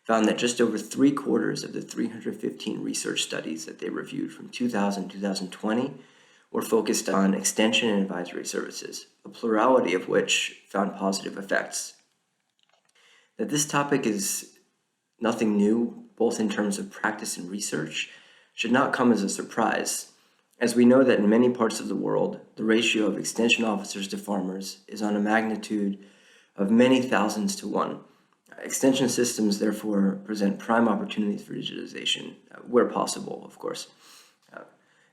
Speaker 6: found that just over 3/4 of the 315 research studies that they reviewed from 2000 to 2020 were focused on extension and advisory services, a plurality of which found positive effects. That this topic is nothing new, both in terms of practice and research, should not come as a surprise, as we know that in many parts of the world, the ratio of extension officers to farmers is on a magnitude of many thousands to one. Extension systems, therefore, present prime opportunities for digitization, where possible, of course.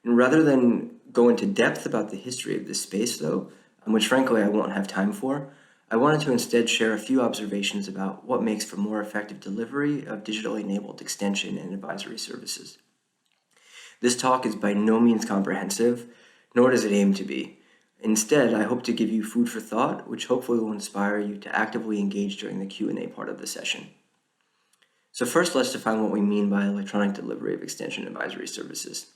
Speaker 6: And rather than go into depth about the history of this space, though, which frankly I won't have time for, I wanted to instead share a few observations about what makes for more effective delivery of digitally enabled extension and advisory services. This talk is by no means comprehensive, nor does it aim to be. Instead, I hope to give you food for thought, which hopefully will inspire you to actively engage during the Q&A part of the session. So first, let's define what we mean by electronic delivery of extension advisory services.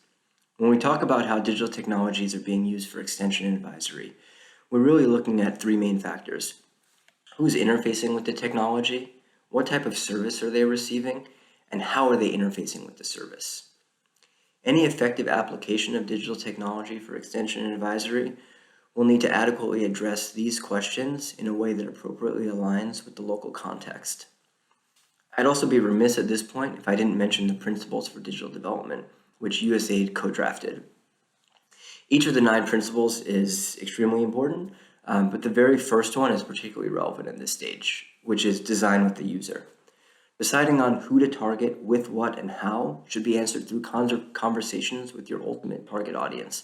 Speaker 6: When we talk about how digital technologies are being used for extension and advisory, we're really looking at three main factors. Who's interfacing with the technology? What type of service are they receiving? And how are they interfacing with the service? Any effective application of digital technology for extension and advisory will need to adequately address these questions in a way that appropriately aligns with the local context. I'd also be remiss at this point if I didn't mention the Principles for Digital Development, which USAID co-drafted. Each of the 9 principles is extremely important, but the very first one is particularly relevant at this stage, which is design with the user. Deciding on who to target, with what, and how should be answered through conversations with your ultimate target audience,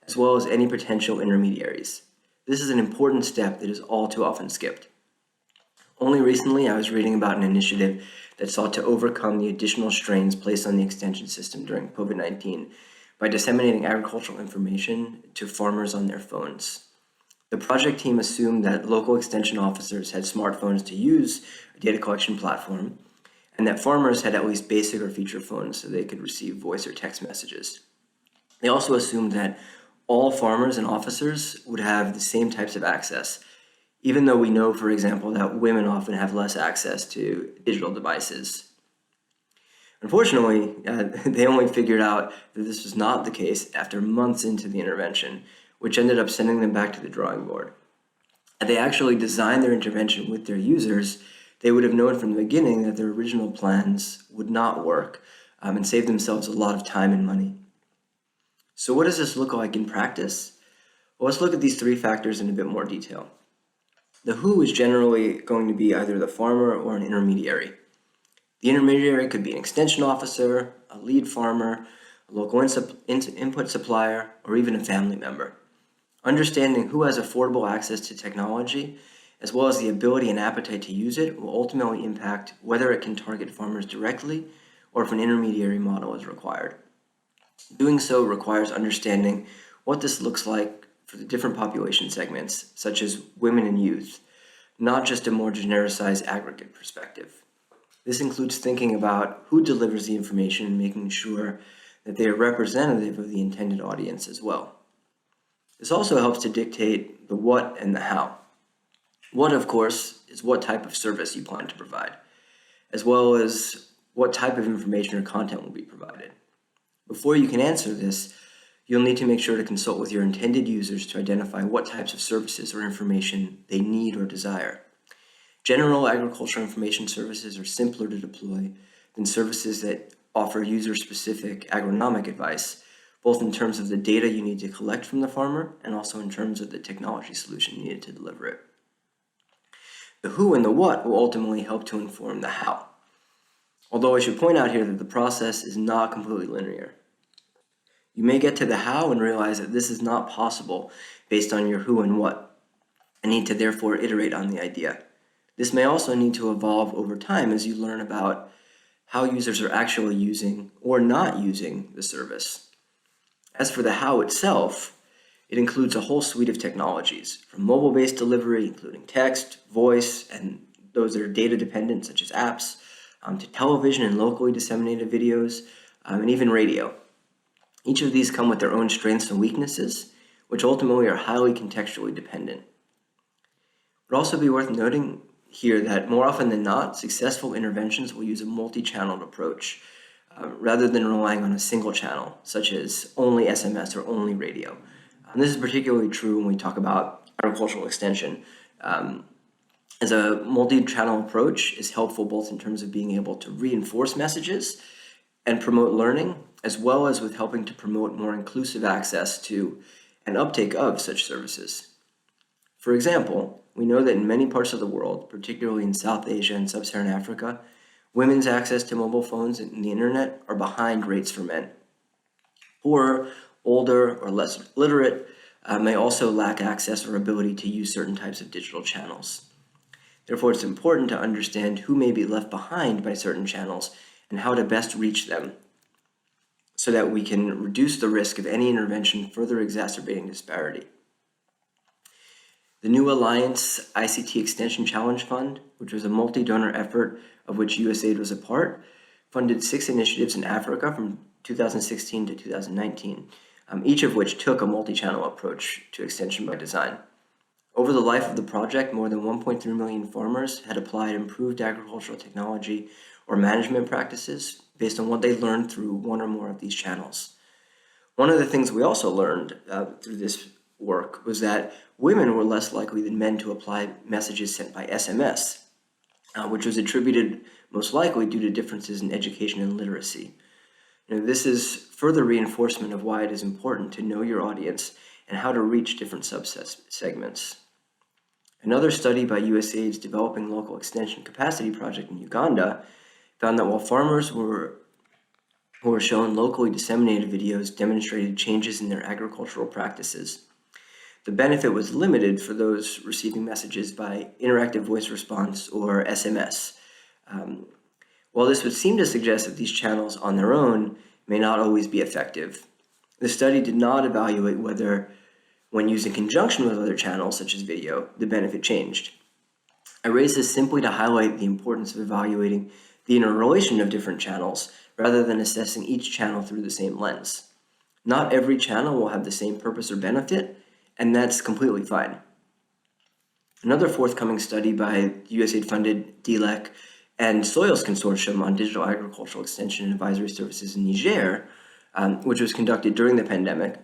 Speaker 6: as well as any potential intermediaries. This is an important step that is all too often skipped. Only recently, I was reading about an initiative that sought to overcome the additional strains placed on the extension system during COVID-19 by disseminating agricultural information to farmers on their phones. The project team assumed that local extension officers had smartphones to use a data collection platform, and that farmers had at least basic or feature phones so they could receive voice or text messages. They also assumed that all farmers and officers would have the same types of access, even though we know, for example, that women often have less access to digital devices. Unfortunately, they only figured out that this was not the case after months into the intervention, which ended up sending them back to the drawing board. Had they actually designed their intervention with their users, they would have known from the beginning that their original plans would not work and save themselves a lot of time and money. So what does this look like in practice? Well, let's look at these 3 factors in a bit more detail. The who is generally going to be either the farmer or an intermediary. The intermediary could be an extension officer, a lead farmer, a local input supplier, or even a family member. Understanding who has affordable access to technology, as well as the ability and appetite to use it, will ultimately impact whether it can target farmers directly or if an intermediary model is required. Doing so requires understanding what this looks like for the different population segments, such as women and youth, not just a more genericized aggregate perspective. This includes thinking about who delivers the information and making sure that they are representative of the intended audience as well. This also helps to dictate the what and the how. What, of course, is what type of service you plan to provide, as well as what type of information or content will be provided. Before you can answer this, you'll need to make sure to consult with your intended users to identify what types of services or information they need or desire. General agricultural information services are simpler to deploy than services that offer user-specific agronomic advice, both in terms of the data you need to collect from the farmer and also in terms of the technology solution needed to deliver it. The who and the what will ultimately help to inform the how. Although I should point out here that the process is not completely linear. You may get to the how and realize that this is not possible based on your who and what, and need to therefore iterate on the idea. This may also need to evolve over time as you learn about how users are actually using or not using the service. As for the how itself, it includes a whole suite of technologies, from mobile-based delivery, including text, voice, and those that are data-dependent, such as apps, to television and locally disseminated videos, and even radio. Each of these come with their own strengths and weaknesses, which ultimately are highly contextually dependent. It would also be worth noting here that more often than not, successful interventions will use a multi-channeled approach, rather than relying on a single channel, such as only SMS or only radio. And this is particularly true when we talk about agricultural extension, as a multi-channel approach is helpful both in terms of being able to reinforce messages and promote learning, as well as with helping to promote more inclusive access to and uptake of such services. For example, we know that in many parts of the world, particularly in South Asia and Sub-Saharan Africa, women's access to mobile phones and the internet are behind rates for men. Poorer, older, or less literate may also lack access or ability to use certain types of digital channels. Therefore, it's important to understand who may be left behind by certain channels and how to best reach them so that we can reduce the risk of any intervention further exacerbating disparity. The New Alliance ICT Extension Challenge Fund, which was a multi-donor effort of which USAID was a part, funded 6 initiatives in Africa from 2016 to 2019, each of which took a multi-channel approach to extension by design. Over the life of the project, more than 1.3 million farmers had applied improved agricultural technology or management practices based on what they learned through one or more of these channels. One of the things we also learned through this work was that women were less likely than men to apply messages sent by SMS, which was attributed most likely due to differences in education and literacy. This is further reinforcement of why it is important to know your audience and how to reach different segments. Another study by USAID's Developing Local Extension Capacity Project in Uganda found that while farmers who were shown locally disseminated videos demonstrated changes in their agricultural practices, the benefit was limited for those receiving messages by interactive voice response or SMS. While this would seem to suggest that these channels on their own may not always be effective, the study did not evaluate whether, when used in conjunction with other channels such as video, the benefit changed. I raise this simply to highlight the importance of evaluating the interrelation of different channels rather than assessing each channel through the same lens. Not every channel will have the same purpose or benefit, and that's completely fine. Another forthcoming study by USAID-funded DLEC and Soils Consortium on Digital Agricultural Extension and Advisory Services in Niger, which was conducted during the pandemic,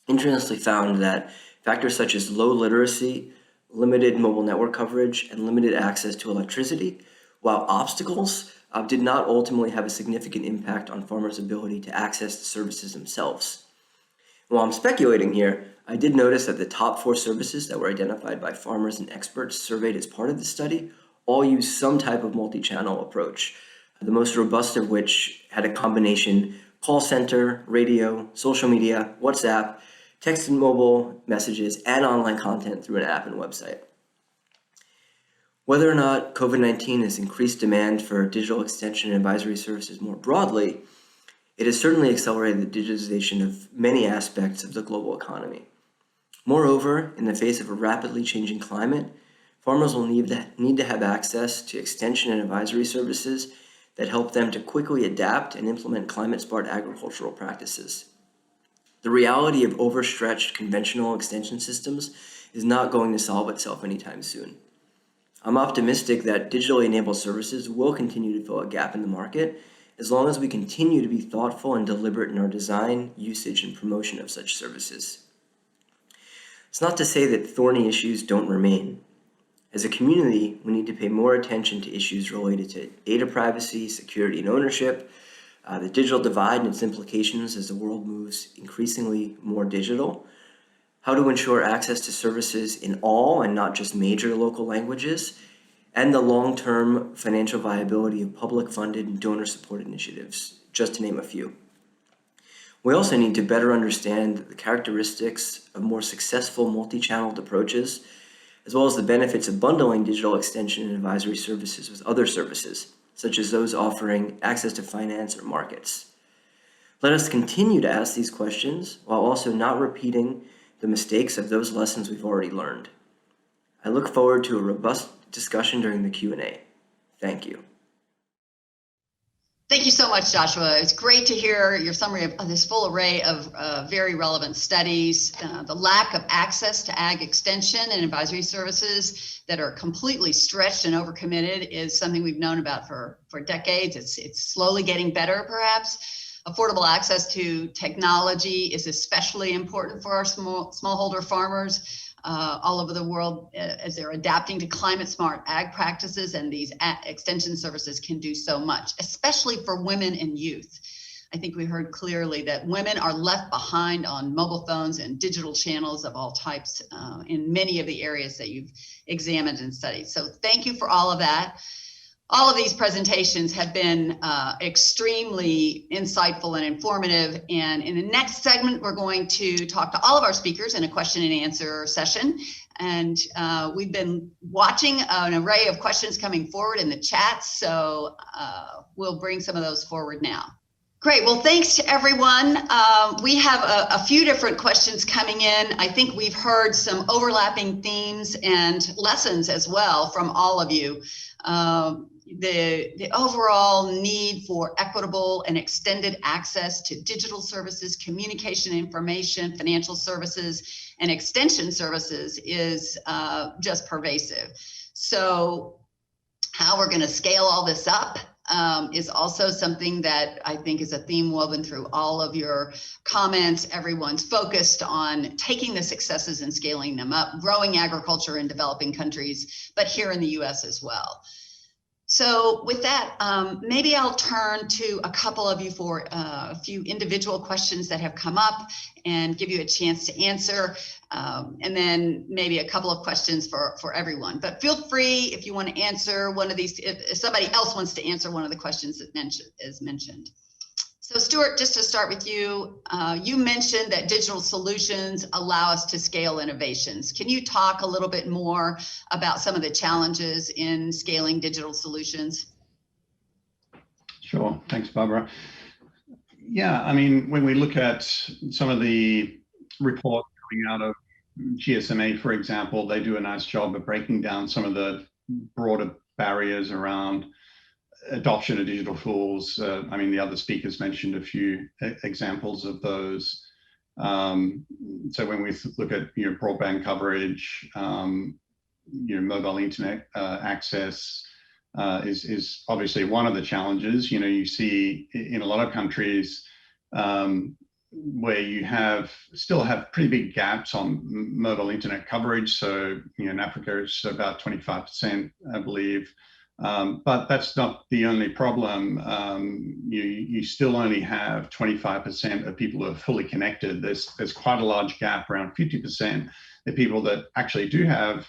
Speaker 6: interestingly found that factors such as low literacy, limited mobile network coverage, and limited access to electricity, while obstacles did not ultimately have a significant impact on farmers' ability to access the services themselves. While I'm speculating here, I did notice that the top 4 services that were identified by farmers and experts surveyed as part of the study all use some type of multi-channel approach, the most robust of which had a combination call center, radio, social media, WhatsApp, text and mobile messages, and online content through an app and website. Whether or not COVID-19 has increased demand for digital extension and advisory services more broadly, it has certainly accelerated the digitization of many aspects of the global economy. Moreover, in the face of a rapidly changing climate, farmers will need to have access to extension and advisory services that help them to quickly adapt and implement climate-smart agricultural practices. The reality of overstretched conventional extension systems is not going to solve itself anytime soon. I'm optimistic that digitally enabled services will continue to fill a gap in the market as long as we continue to be thoughtful and deliberate in our design, usage, and promotion of such services. It's not to say that thorny issues don't remain. As a community, we need to pay more attention to issues related to data privacy, security, and ownership, the digital divide and its implications as the world moves increasingly more digital, how to ensure access to services in all and not just major local languages, and the long-term financial viability of public-funded and donor-supported initiatives, just to name a few. We also need to better understand the characteristics of more successful multi-channeled approaches, as well as the benefits of bundling digital extension and advisory services with other services, such as those offering access to finance or markets. Let us continue to ask these questions while also not repeating the mistakes of those lessons we've already learned. I look forward to a robust discussion during the Q&A. Thank you.
Speaker 2: Thank you so much, Joshua. It's great to hear your summary of this full array of very relevant studies. The lack of access to ag extension and advisory services that are completely stretched and overcommitted is something we've known about for decades. It's slowly getting better, perhaps. Affordable access to technology is especially important for our smallholder farmers all over the world as they're adapting to climate smart ag practices, and these extension services can do so much, especially for women and youth. I think we heard clearly that women are left behind on mobile phones and digital channels of all types in many of the areas that you've examined and studied. So thank you for all of that. All of these presentations have been extremely insightful and informative. And in the next segment, we're going to talk to all of our speakers in a question and answer session. And we've been watching an array of questions coming forward in the chat. So we'll bring some of those forward now. Great. Well, thanks to everyone. We have a few different questions coming in. I think we've heard some overlapping themes and lessons as well from all of you. The overall need for equitable and extended access to digital services, communication information, financial services, and extension services is just pervasive. So how we're going to scale all this up is also something that I think is a theme woven through all of your comments. Everyone's focused on taking the successes and scaling them up, growing agriculture in developing countries, but here in the US as well. So with that, maybe I'll turn to a couple of you for a few individual questions that have come up and give you a chance to answer. And then maybe a couple of questions for everyone. But feel free if you want to answer one of these, if somebody else wants to answer one of the questions that is mentioned. So Stuart, just to start with you, you mentioned that digital solutions allow us to scale innovations. Can you talk a little bit more about some of the challenges in scaling digital solutions?
Speaker 3: Sure. Thanks, Barbara. Yeah, I mean, when we look at some of the reports coming out of GSMA, for example, they do a nice job of breaking down some of the broader barriers around adoption of digital tools. I mean, the other speakers mentioned a few examples of those. So when we look at broadband coverage, mobile internet access is obviously one of the challenges. You see in a lot of countries where you still have pretty big gaps on mobile internet coverage. So in Africa, it's about 25%, I believe. But that's not the only problem. You still only have 25% of people who are fully connected. There's quite a large gap, around 50%. The people that actually do have,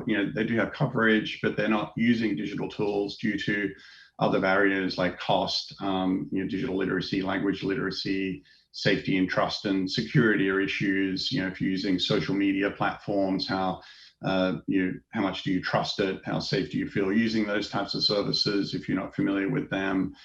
Speaker 3: they do have coverage, but they're not using digital tools due to other barriers like cost, digital literacy, language literacy, safety and trust and security are issues. If you're using social media platforms, how much do you trust it? How safe do you feel using those types of services if you're not familiar with them?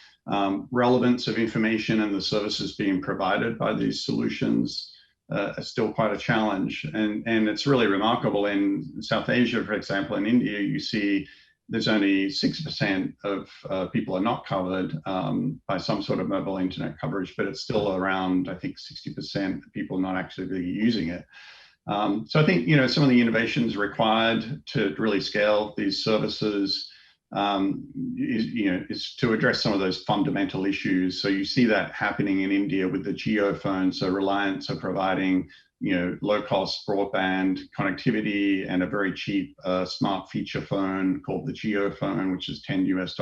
Speaker 3: Relevance of information and the services being provided by these solutions are still quite a challenge. And it's really remarkable in South Asia, for example, in India, you see there's only 6% of people are not covered by some sort of mobile internet coverage, but it's still around, I think, 60% of people not actually using it. So I think, some of the innovations required to really scale these services is to address some of those fundamental issues. So you see that happening in India with the Jio phone. So Reliance are providing, low-cost broadband connectivity and a very cheap smart feature phone called the Jio phone, which is $10 US.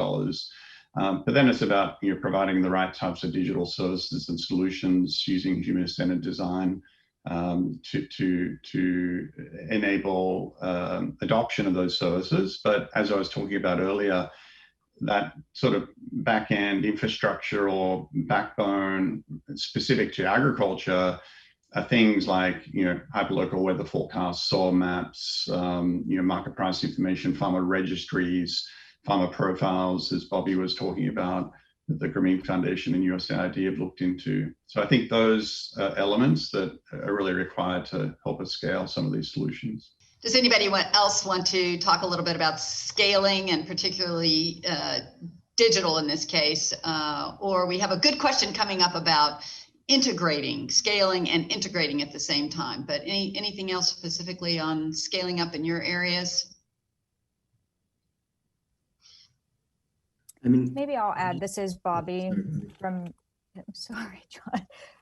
Speaker 3: But then it's about providing the right types of digital services and solutions using human-centered design to enable adoption of those services. But as I was talking about earlier, that sort of back-end infrastructure or backbone specific to agriculture are things like hyperlocal weather forecasts, soil maps, market price information, farmer registries, farmer profiles, as Bobby was talking about, that the Grameen Foundation and USAID have looked into. So I think those elements that are really required to help us scale some of these solutions.
Speaker 2: Does anybody else want to talk a little bit about scaling and particularly digital in this case? Or we have a good question coming up about scaling and integrating at the same time. But anything else specifically on scaling up in your areas?
Speaker 4: Maybe I'll add, this is Bobby from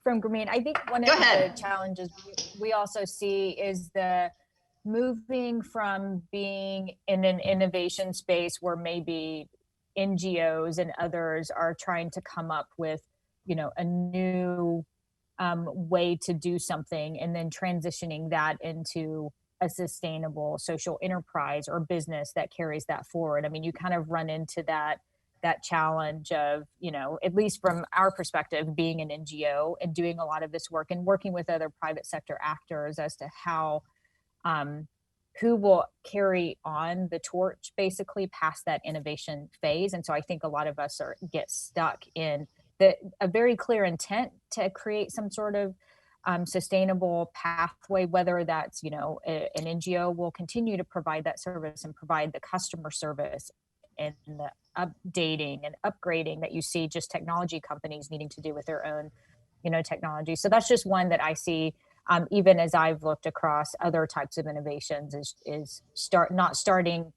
Speaker 4: Grameen. I think one of the challenges we also see is the moving from being in an innovation space where maybe NGOs and others are trying to come up with a new way to do something, and then transitioning that into a sustainable social enterprise or business that carries that forward. I mean, you kind of run into that challenge of, at least from our perspective, being an NGO and doing a lot of this work and working with other private sector actors as to how who will carry on the torch basically past that innovation phase. And so I think a lot of us get stuck in a very clear intent to create some sort of sustainable pathway, whether that's, an NGO will continue to provide that service and provide the customer service and the updating and upgrading that you see just technology companies needing to do with their own, technology. So that's just one that I see, even as I've looked across other types of innovations, is not starting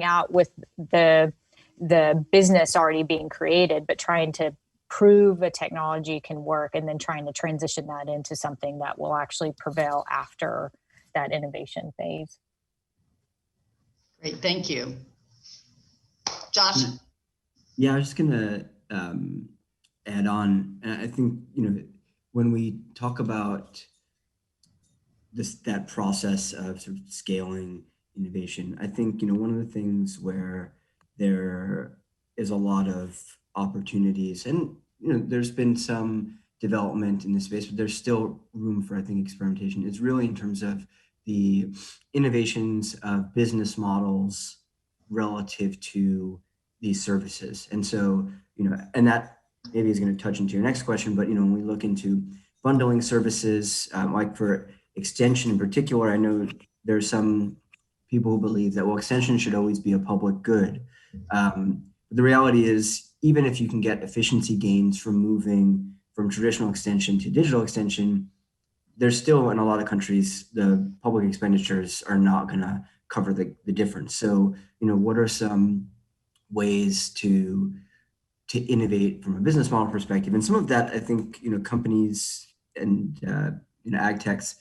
Speaker 4: out with the business already being created, but trying to prove a technology can work and then trying to transition that into something that will actually prevail after that innovation phase.
Speaker 2: Great, thank you. Josh?
Speaker 6: Yeah, I was just gonna add on. I think, when we talk about that process of sort of scaling innovation, I think, one of the things where there is a lot of opportunities, and there's been some development in this space, but there's still room for, I think, experimentation. It's really in terms of the innovations of business models relative to these services. And so, and that maybe is going to touch into your next question, but when we look into bundling services, like for extension in particular, I know there's some people who believe that, extension should always be a public good. The reality is, even if you can get efficiency gains from moving from traditional extension to digital extension, there's still, in a lot of countries, the public expenditures are not going to cover the difference. So, what are some ways to innovate from a business model perspective? And some of that, I think, companies and ag techs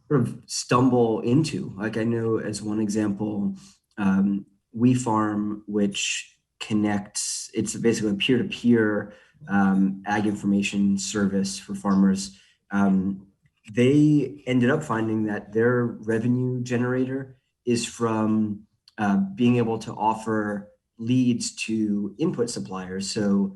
Speaker 6: sort of stumble into. Like, I know, as one example, WeFarm, which connects, it's basically a peer-to-peer ag information service for farmers. They ended up finding that their revenue generator is from being able to offer leads to input suppliers. So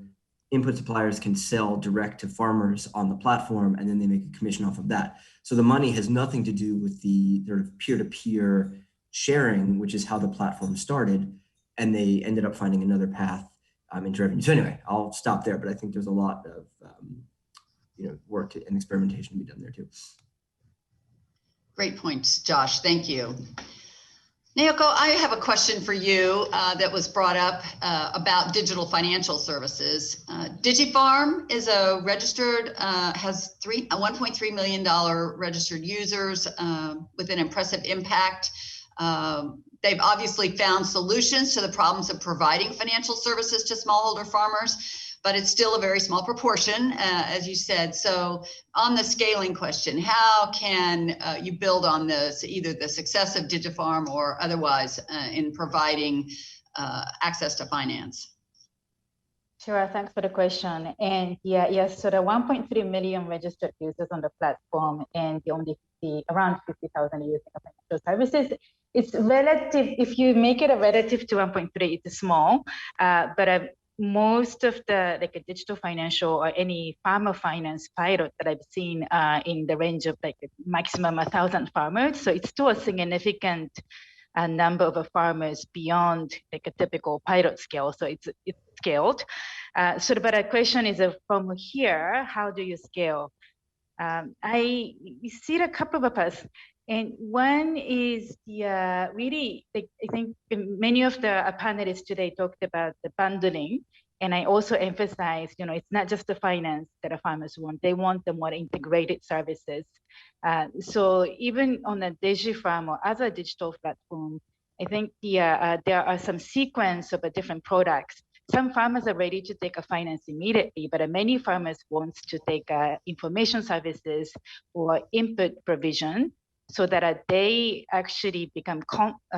Speaker 6: input suppliers can sell direct to farmers on the platform, and then they make a commission off of that. So the money has nothing to do with the sort of peer-to-peer sharing, which is how the platform started. And they ended up finding another path into revenue. So anyway, I'll stop there, but I think there's a lot of work and experimentation to be done there too.
Speaker 2: Great points, Josh. Thank you. Naoko, I have a question for you that was brought up about digital financial services. DigiFarm is a registered, has 1.3 million registered users with an impressive impact. They've obviously found solutions to the problems of providing financial services to smallholder farmers, but it's still a very small proportion, as you said. So on the scaling question, how can you build on this, either the success of DigiFarm or otherwise in providing access to finance?
Speaker 5: Sure, thanks for the question. And yes, so the 1.3 million registered users on the platform, and the only around 50,000 using financial services. It's relative, if you make it a relative to 1.3, it's small, but most of the a digital financial or any farmer finance pilot that I've seen in the range of maximum 1,000 farmers. So it's still a significant number of farmers beyond a typical pilot scale. So it's scaled. But the question is, from here, how do you scale? I see a couple of us, and one is really, I think many of the panelists today talked about the bundling, and I also emphasize, it's not just the finance that the farmers want; they want the more integrated services. So even on a DigiFarm or other digital platform, I think there are some sequence of different products. Some farmers are ready to take a finance immediately, but many farmers want to take information services or input provision, so that they actually become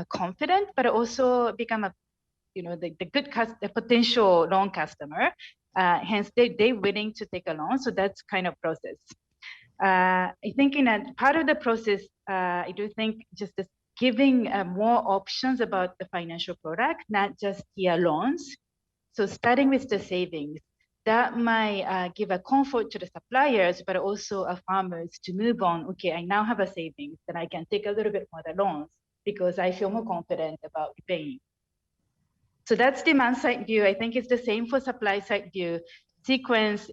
Speaker 5: confident, but also become the potential loan customer, Hence, they're willing to take a loan. So that's kind of process. I think in a part of the process, I do think just this giving more options about the financial product, not just the loans. So starting with the savings, that might give a comfort to the suppliers, but also farmers to move on. Okay, I now have a savings, then I can take a little bit more the loans because I feel more confident about paying. So that's demand side view. I think it's the same for supply side view. Sequence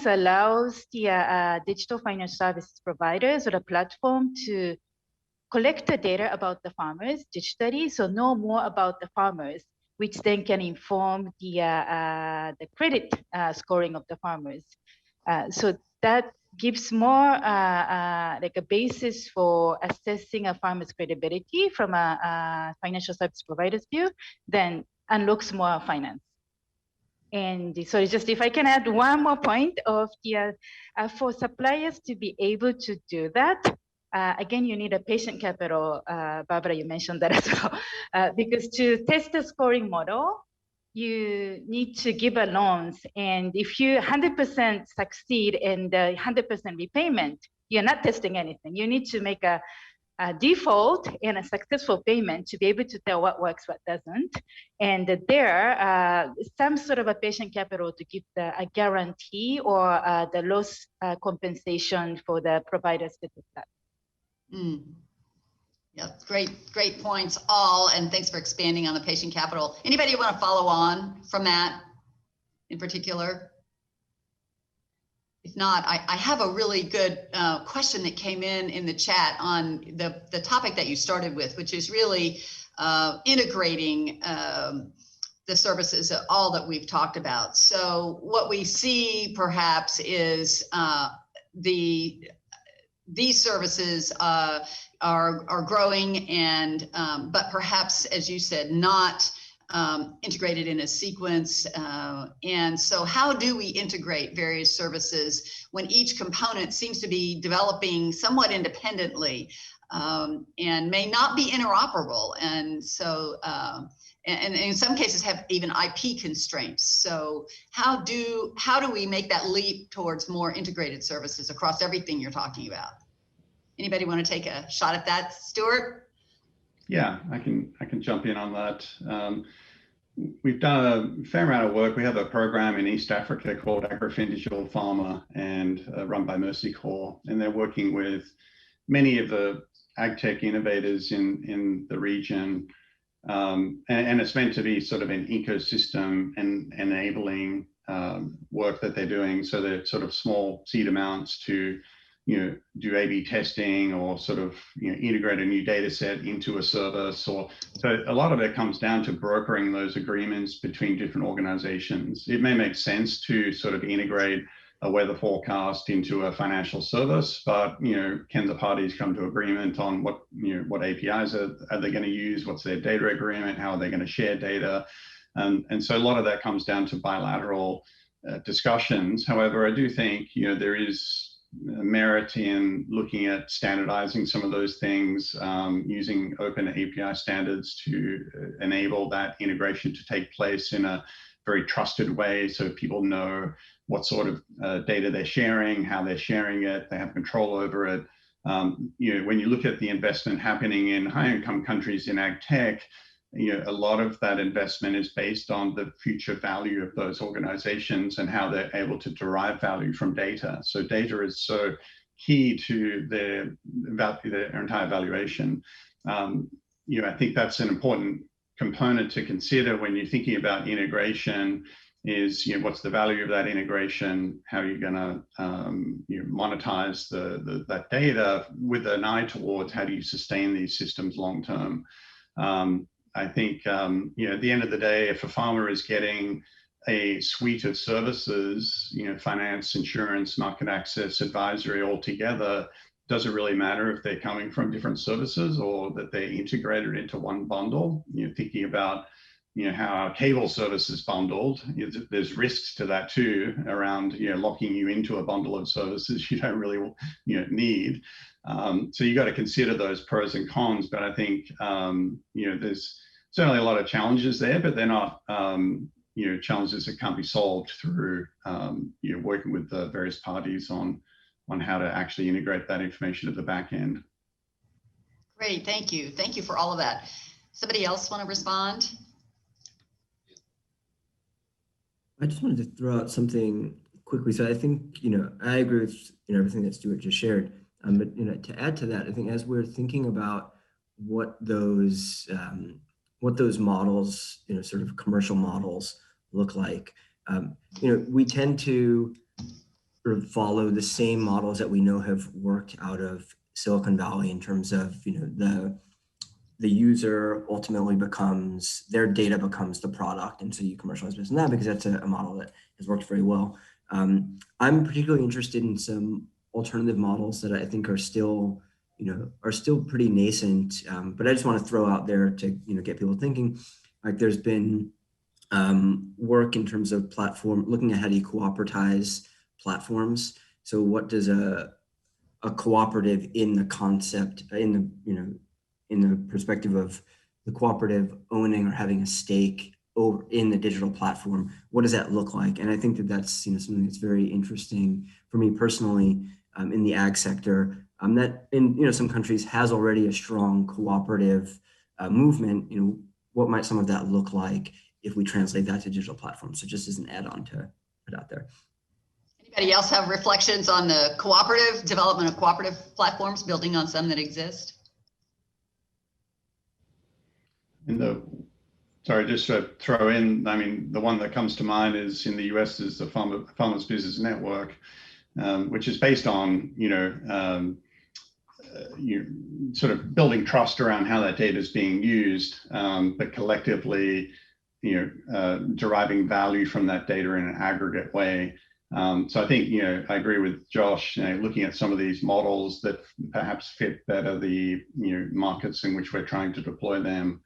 Speaker 5: allows the digital financial services providers or the platform to collect the data about the farmers digitally, so know more about the farmers, which then can inform the credit scoring of the farmers. So that gives more like a basis for assessing a farmer's credibility from a financial service provider's view, then unlocks more finance. And so it's just, if I can add one more point of the, for suppliers to be able to do that, again, you need a patient capital. Barbara, you mentioned that as well, because to test the scoring model, you need to give a loans. And if you 100% succeed in the 100% repayment, you're not testing anything. You need to make a default and a successful payment to be able to tell what works, what doesn't. And there, some sort of a patient capital to give a guarantee or the loss compensation for the providers to do that.
Speaker 2: Yeah, great points all, and thanks for expanding on the patient capital. Anybody want to follow on from that in particular? If not, I have a really good question that came in the chat on the topic that you started with, which is really integrating the services, all that we've talked about. So what we see perhaps is these services are growing, and but perhaps, as you said, not integrated in a sequence. And so how do we integrate various services when each component seems to be developing somewhat independently and may not be interoperable? And so, and in some cases have even IP constraints. So how do we make that leap towards more integrated services across everything you're talking about? Anybody want to take a shot at that, Stuart?
Speaker 3: Yeah, I can jump in on that. We've done a fair amount of work. We have a program in East Africa called AgroFin Digital Farmer, and run by Mercy Corps, and they're working with many of the ag tech innovators in the region, and it's meant to be sort of an ecosystem and enabling work that they're doing. So they're sort of small seed amounts to do A/B testing, or sort of integrate a new data set into a service. Or so a lot of it comes down to brokering those agreements between different organizations. It may make sense to sort of integrate a weather forecast into a financial service, but can the parties come to agreement on what APIs are they going to use? What's their data agreement? How are they going to share data? And so a lot of that comes down to bilateral discussions. However, I do think there is merit in looking at standardizing some of those things, using open API standards to enable that integration to take place in a very trusted way, so people know what sort of data they're sharing, how they're sharing it, they have control over it. When you look at the investment happening in high-income countries in ag tech, a lot of that investment is based on the future value of those organizations and how they're able to derive value from data. So data is so key to their entire valuation. I think that's an important component to consider when you're thinking about integration. Is what's the value of that integration? How are you going to monetize that data with an eye towards how do you sustain these systems long term? I think, at the end of the day, if a farmer is getting a suite of services, finance, insurance, market access, advisory all together, does it really matter if they're coming from different services or that they're integrated into one bundle? Thinking about, how our cable service is bundled, there's risks to that too, around, locking you into a bundle of services you don't really, need. So you got to consider those pros and cons, but I think, there's certainly a lot of challenges there, but they're not challenges that can't be solved through working with the various parties on how to actually integrate that information at the back end.
Speaker 2: Great, thank you. Thank you for all of that. Somebody else want to respond?
Speaker 6: I just wanted to throw out something quickly. So I think, I agree with everything that Stuart just shared. But to add to that, I think as we're thinking about what those models, sort of commercial models look like, we tend to sort of follow the same models that we know have worked out of Silicon Valley in terms of, the user ultimately becomes, their data becomes the product. And so you commercialize based on that because that's a model that has worked very well. I'm particularly interested in some alternative models that I think are still pretty nascent. But I just want to throw out there to, get people thinking. Like there's been work in terms of looking at how do you cooperatize platforms. So what does a cooperative in the concept, in the perspective of the cooperative owning or having a stake over in the digital platform, what does that look like? And I think that that's something that's very interesting for me personally in the ag sector. That in some countries has already a strong cooperative movement. What might some of that look like if we translate that to digital platforms? So just as an add-on to put out there.
Speaker 2: Anybody else have reflections on the cooperative development of cooperative platforms, building on some that exist?
Speaker 3: Just to throw in, the one that comes to mind is in the US is the Farmers Business Network, which is based on, sort of building trust around how that data is being used, but collectively, deriving value from that data in an aggregate way. So I think, I agree with Josh, looking at some of these models that perhaps fit better the, markets in which we're trying to deploy them.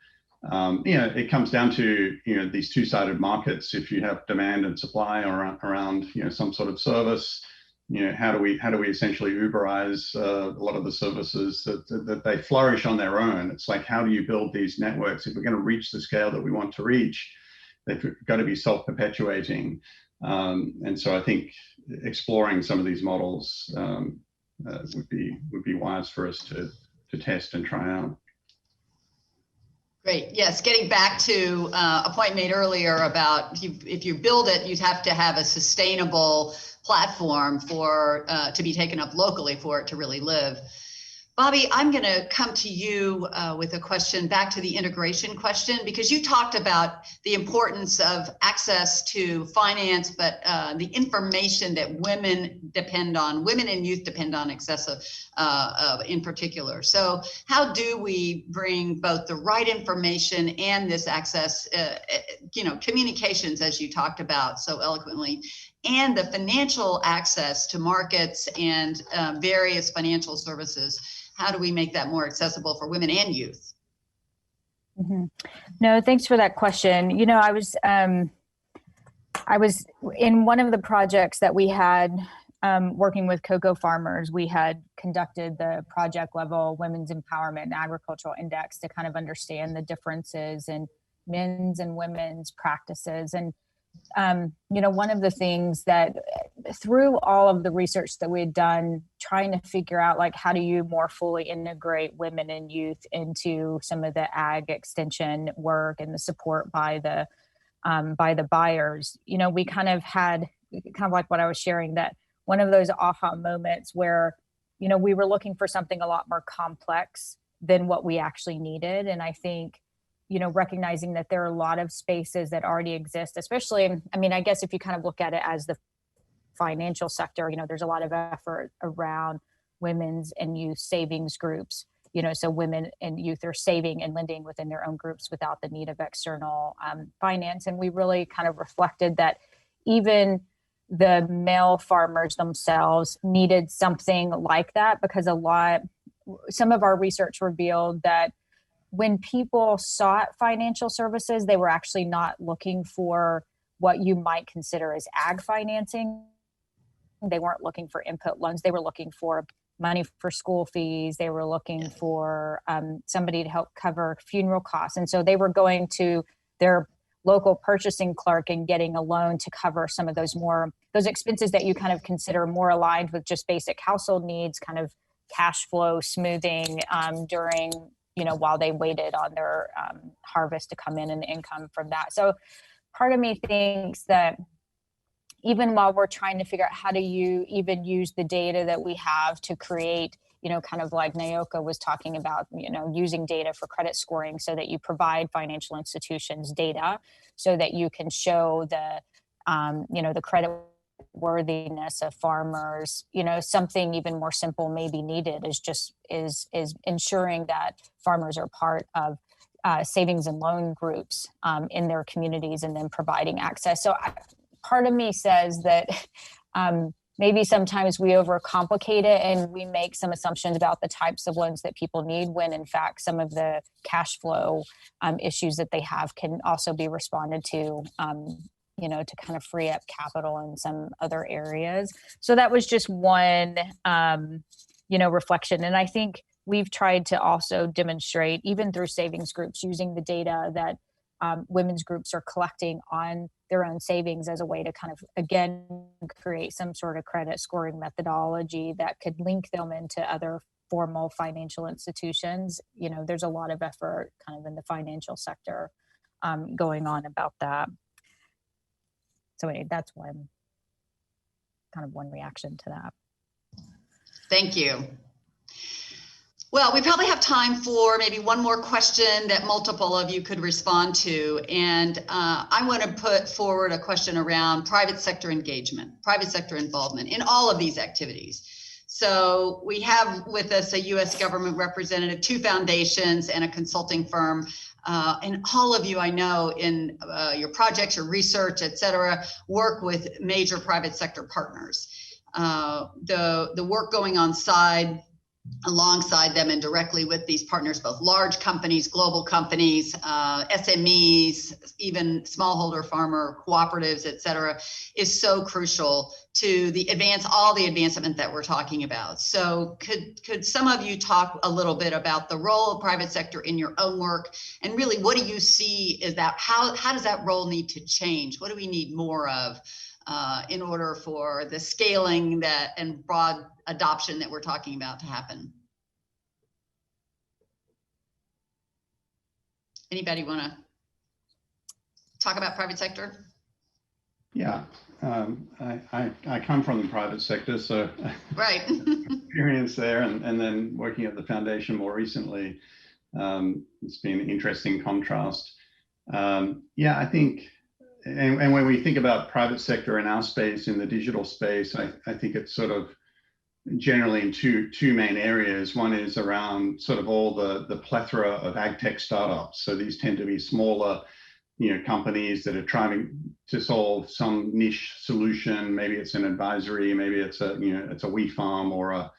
Speaker 3: It comes down to, these two-sided markets. If you have demand and supply around, some sort of service, how do we essentially Uberize a lot of the services that they flourish on their own? It's like, how do you build these networks? If we're going to reach the scale that we want to reach, they've got to be self-perpetuating. And so I think exploring some of these models would be wise for us to test and try out.
Speaker 2: Great. Yes, getting back to a point made earlier about if you build it, you'd have to have a sustainable platform for to be taken up locally for it to really live. Bobby, I'm going to come to you with a question back to the integration question, because you talked about the importance of access to finance, but the information that women and youth depend on excessive in particular. So how do we bring both the right information and this access, communications, as you talked about so eloquently, and the financial access to markets and various financial services? How do we make that more accessible for women and youth?
Speaker 4: Mm-hmm. No, thanks for that question. I was in one of the projects that we had working with cocoa farmers. We had conducted the project level Women's Empowerment and Agricultural Index to kind of understand the differences in men's and women's practices. And one of the things that through all of the research that we had done, trying to figure out like, how do you more fully integrate women and youth into some of the ag extension work and the support by the buyers, we kind of had kind of like what I was sharing, that one of those aha moments where, we were looking for something a lot more complex than what we actually needed. And I think, recognizing that there are a lot of spaces that already exist, especially, I guess if you kind of look at it as the financial sector, there's a lot of effort around women's and youth savings groups, so women and youth are saving and lending within their own groups without the need of external finance. And we really kind of reflected that even the male farmers themselves needed something like that, because some of our research revealed that when people sought financial services, they were actually not looking for what you might consider as ag financing. They weren't looking for input loans. They were looking for money for school fees. They were looking for somebody to help cover funeral costs. And so they were going to their local purchasing clerk and getting a loan to cover some of those expenses that you kind of consider more aligned with just basic household needs, kind of cash flow smoothing during, while they waited on their harvest to come in and the income from that. So part of me thinks that even while we're trying to figure out how do you even use the data that we have to create, kind of like Naoka was talking about, using data for credit scoring so that you provide financial institutions data so that you can show the, the credit worthiness of farmers. Something even more simple may be needed is ensuring that farmers are part of savings and loan groups in their communities and then providing access. So part of me says that maybe sometimes we overcomplicate it and we make some assumptions about the types of loans that people need when in fact some of the cash flow issues that they have can also be responded to, to kind of free up capital in some other areas. So that was just one, reflection. And I think we've tried to also demonstrate, even through savings groups, using the data that women's groups are collecting on their own savings as a way to kind of, again, create some sort of credit scoring methodology that could link them into other formal financial institutions. There's a lot of effort kind of in the financial sector going on about that. So anyway, that's one reaction to that.
Speaker 2: Thank you. Well, we probably have time for maybe one more question that multiple of you could respond to. And I want to put forward a question around private sector engagement, private sector involvement in all of these activities. So we have with us a U.S. government representative, 2 foundations, and a consulting firm. And all of you, I know, in your projects, your research, et cetera, work with major private sector partners. The work going on alongside them and directly with these partners, both large companies, global companies, SMEs, even smallholder farmer cooperatives, et cetera, is so crucial to all the advancement that we're talking about. So could some of you talk a little bit about the role of private sector in your own work, and really what do you see is that, how does that role need to change? What do we need more of in order for the scaling and broad adoption that we're talking about to happen? Anybody want to talk about private sector?
Speaker 3: Yeah, I come from the private sector, so
Speaker 2: right.
Speaker 3: experience there, and then working at the foundation more recently, it's been an interesting contrast. Yeah, I think, and when we think about private sector in our space, in the digital space, I think it's sort of generally in two main areas. One is around sort of all the plethora of ag tech startups. So these tend to be smaller, companies that are trying to solve some niche solution. Maybe it's an advisory, maybe it's a wheat farm or a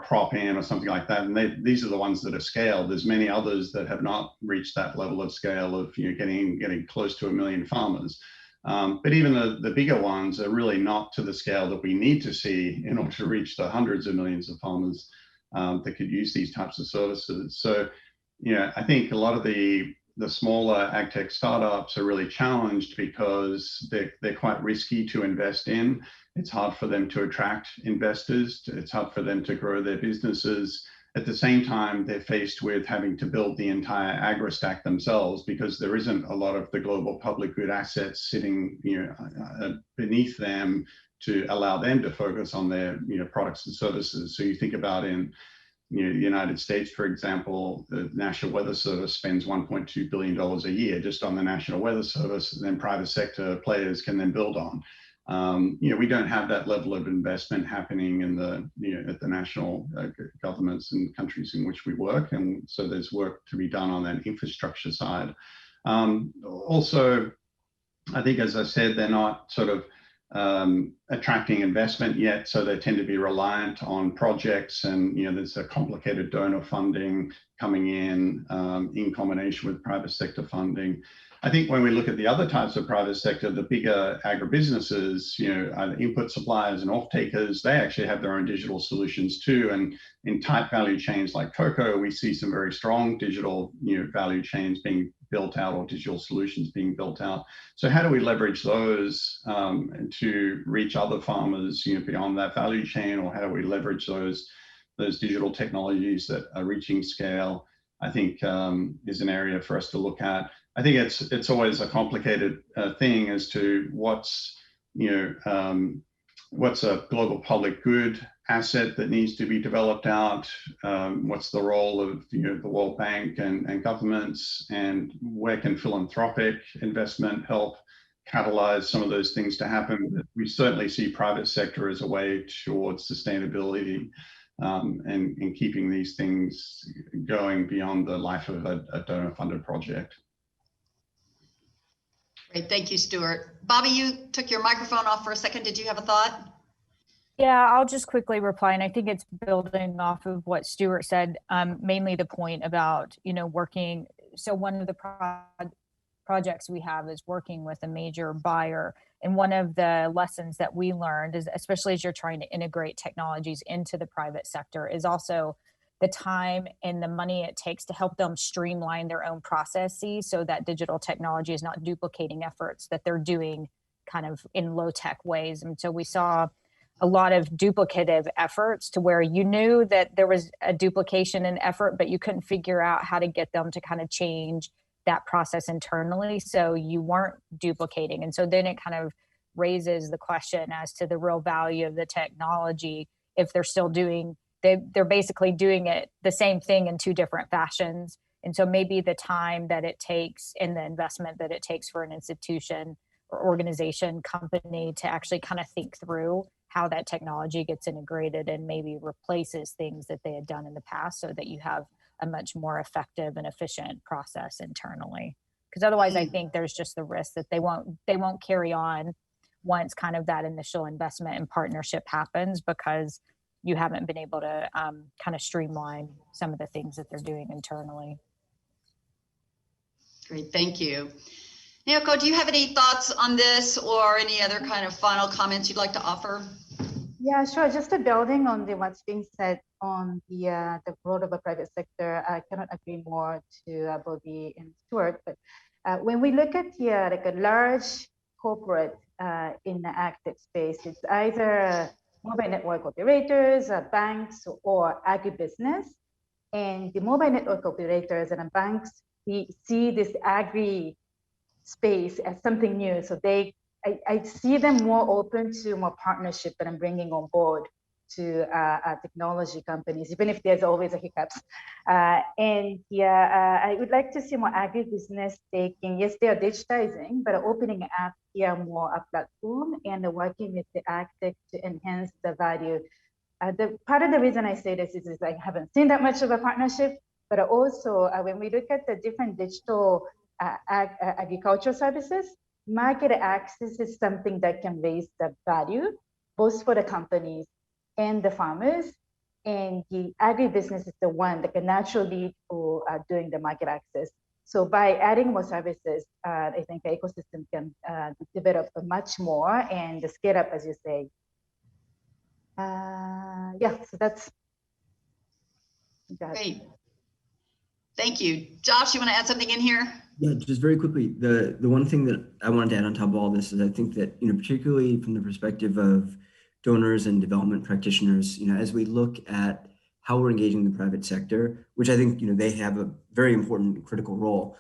Speaker 3: crop in or something like that. And these are the ones that are scaled. There's many others that have not reached that level of scale of getting close to 1 million farmers. But even the bigger ones are really not to the scale that we need to see in order to reach the hundreds of millions of farmers that could use these types of services. So, I think a lot of the smaller ag tech startups are really challenged because they're quite risky to invest in. It's hard for them to attract investors. It's hard for them to grow their businesses. At the same time, they're faced with having to build the entire agri-stack themselves because there isn't a lot of the global public good assets sitting beneath them to allow them to focus on their products and services. So you think about in the United States, for example, the National Weather Service spends $1.2 billion a year just on the National Weather Service, and then private sector players can then build on. We don't have that level of investment happening in at the national governments and countries in which we work, and so there's work to be done on that infrastructure side. Also, I think, as I said, they're not sort of attracting investment yet, so they tend to be reliant on projects, and there's a complicated donor funding coming in combination with private sector funding. I think when we look at the other types of private sector, the bigger agribusinesses, either input suppliers and off-takers, they actually have their own digital solutions too. And in tight value chains like cocoa, we see some very strong digital value chains being built out, or digital solutions being built out. So how do we leverage those to reach other farmers beyond that value chain, or how do we leverage those digital technologies that are reaching scale? I think is an area for us to look at. I think it's always a complicated thing as to what's a global public good asset that needs to be developed out. What's the role of the World Bank and governments, and where can philanthropic investment help catalyze some of those things to happen? We certainly see private sector as a way towards sustainability and keeping these things going beyond the life of a donor-funded project.
Speaker 2: Great, thank you, Stuart. Bobby, you took your microphone off for a second. Did you have a thought?
Speaker 4: Yeah, I'll just quickly reply, and I think it's building off of what Stuart said, mainly the point about, working. So one of the projects we have is working with a major buyer. And one of the lessons that we learned is, especially as you're trying to integrate technologies into the private sector, is also the time and the money it takes to help them streamline their own processes so that digital technology is not duplicating efforts that they're doing kind of in low tech ways. And so we saw a lot of duplicative efforts to where you knew that there was a duplication in effort, but you couldn't figure out how to get them to kind of change that process internally so you weren't duplicating. And so then it kind of raises the question as to the real value of the technology if they're still doing, they're basically doing it the same thing in two different fashions. And so maybe the time that it takes and the investment that it takes for an institution or organization, company to actually kind of think through how that technology gets integrated and maybe replaces things that they had done in the past so that you have a much more effective and efficient process internally. Because otherwise I think there's just the risk that they won't carry on once kind of that initial investment and partnership happens, because you haven't been able to kind of streamline some of the things that they're doing internally.
Speaker 2: Great, thank you. Naoko, do you have any thoughts on this or any other kind of final comments you'd like to offer?
Speaker 5: Yeah, sure. Just building on what's being said on the role of the private sector, I cannot agree more to Bobby and Stuart. But when we look at like a large corporate in the active space, it's either mobile network operators, banks, or agribusiness. And the mobile network operators and banks, we see this agri space as something new. So I see them more open to more partnership that I'm bringing on board to technology companies, even if there's always a hiccups. I would like to see more agribusiness taking, yes, they are digitizing, but opening up here more a platform and working with the AgTech to enhance the value. The part of the reason I say this is I haven't seen that much of a partnership, but also when we look at the different digital agricultural services, market access is something that can raise the value, both for the companies and the farmers. And the agribusiness is the one that can naturally lead to doing the market access. So by adding more services, I think the ecosystem can develop much more and scale up, as you say. Yeah, so that's
Speaker 2: great. Thank you. Josh, you want to add something in here?
Speaker 6: Yeah, just very quickly, the one thing that I wanted to add on top of all this is I think that, particularly from the perspective of donors and development practitioners, as we look at how we're engaging the private sector, which I think, they have a very important critical role,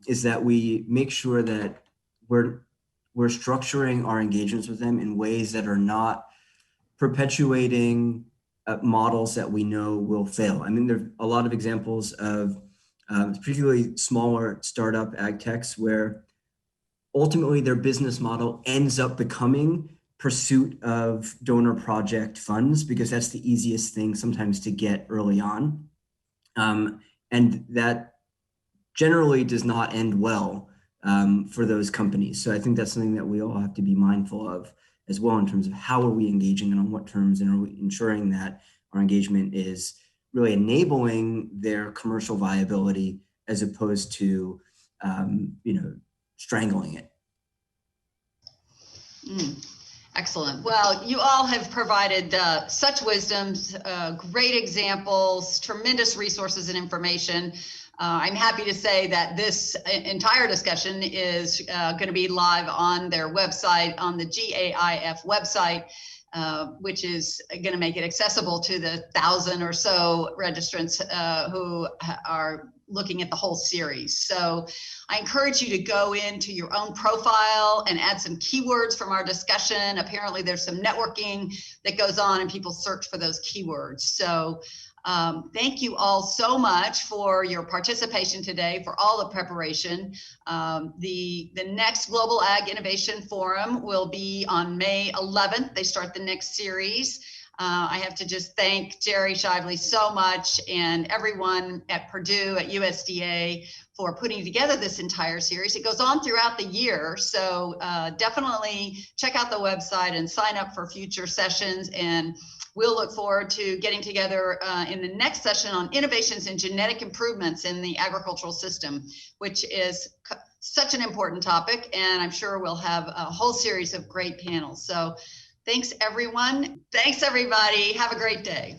Speaker 6: is that we make sure that we're structuring our engagements with them in ways that are not perpetuating models that we know will fail. I mean, there are a lot of examples of particularly smaller startup ag techs where ultimately their business model ends up becoming pursuit of donor project funds because that's the easiest thing sometimes to get early on. And that generally does not end well for those companies. So I think that's something that we all have to be mindful of as well in terms of how are we engaging and on what terms, and are we ensuring that our engagement is
Speaker 7: really enabling their commercial viability as opposed to, strangling it.
Speaker 2: Excellent. Well, you all have provided such wisdoms, great examples, tremendous resources and information. I'm happy to say that this entire discussion is going to be live on their website, on the GAIF website, which is going to make it accessible to the 1,000 or so registrants who are looking at the whole series. So I encourage you to go into your own profile and add some keywords from our discussion. Apparently there's some networking that goes on and people search for those keywords. So thank you all so much for your participation today, for all the preparation. The next Global Ag Innovation Forum will be on May 11th. They start the next series. I have to just thank Jerry Shively so much and everyone at Purdue, at USDA, for putting together this entire series. It goes on throughout the year, so definitely check out the website and sign up for future sessions, and we'll look forward to getting together in the next session on innovations and genetic improvements in the agricultural system, which is such an important topic, and I'm sure we'll have a whole series of great panels. So thanks everyone. Thanks everybody. Have a great day.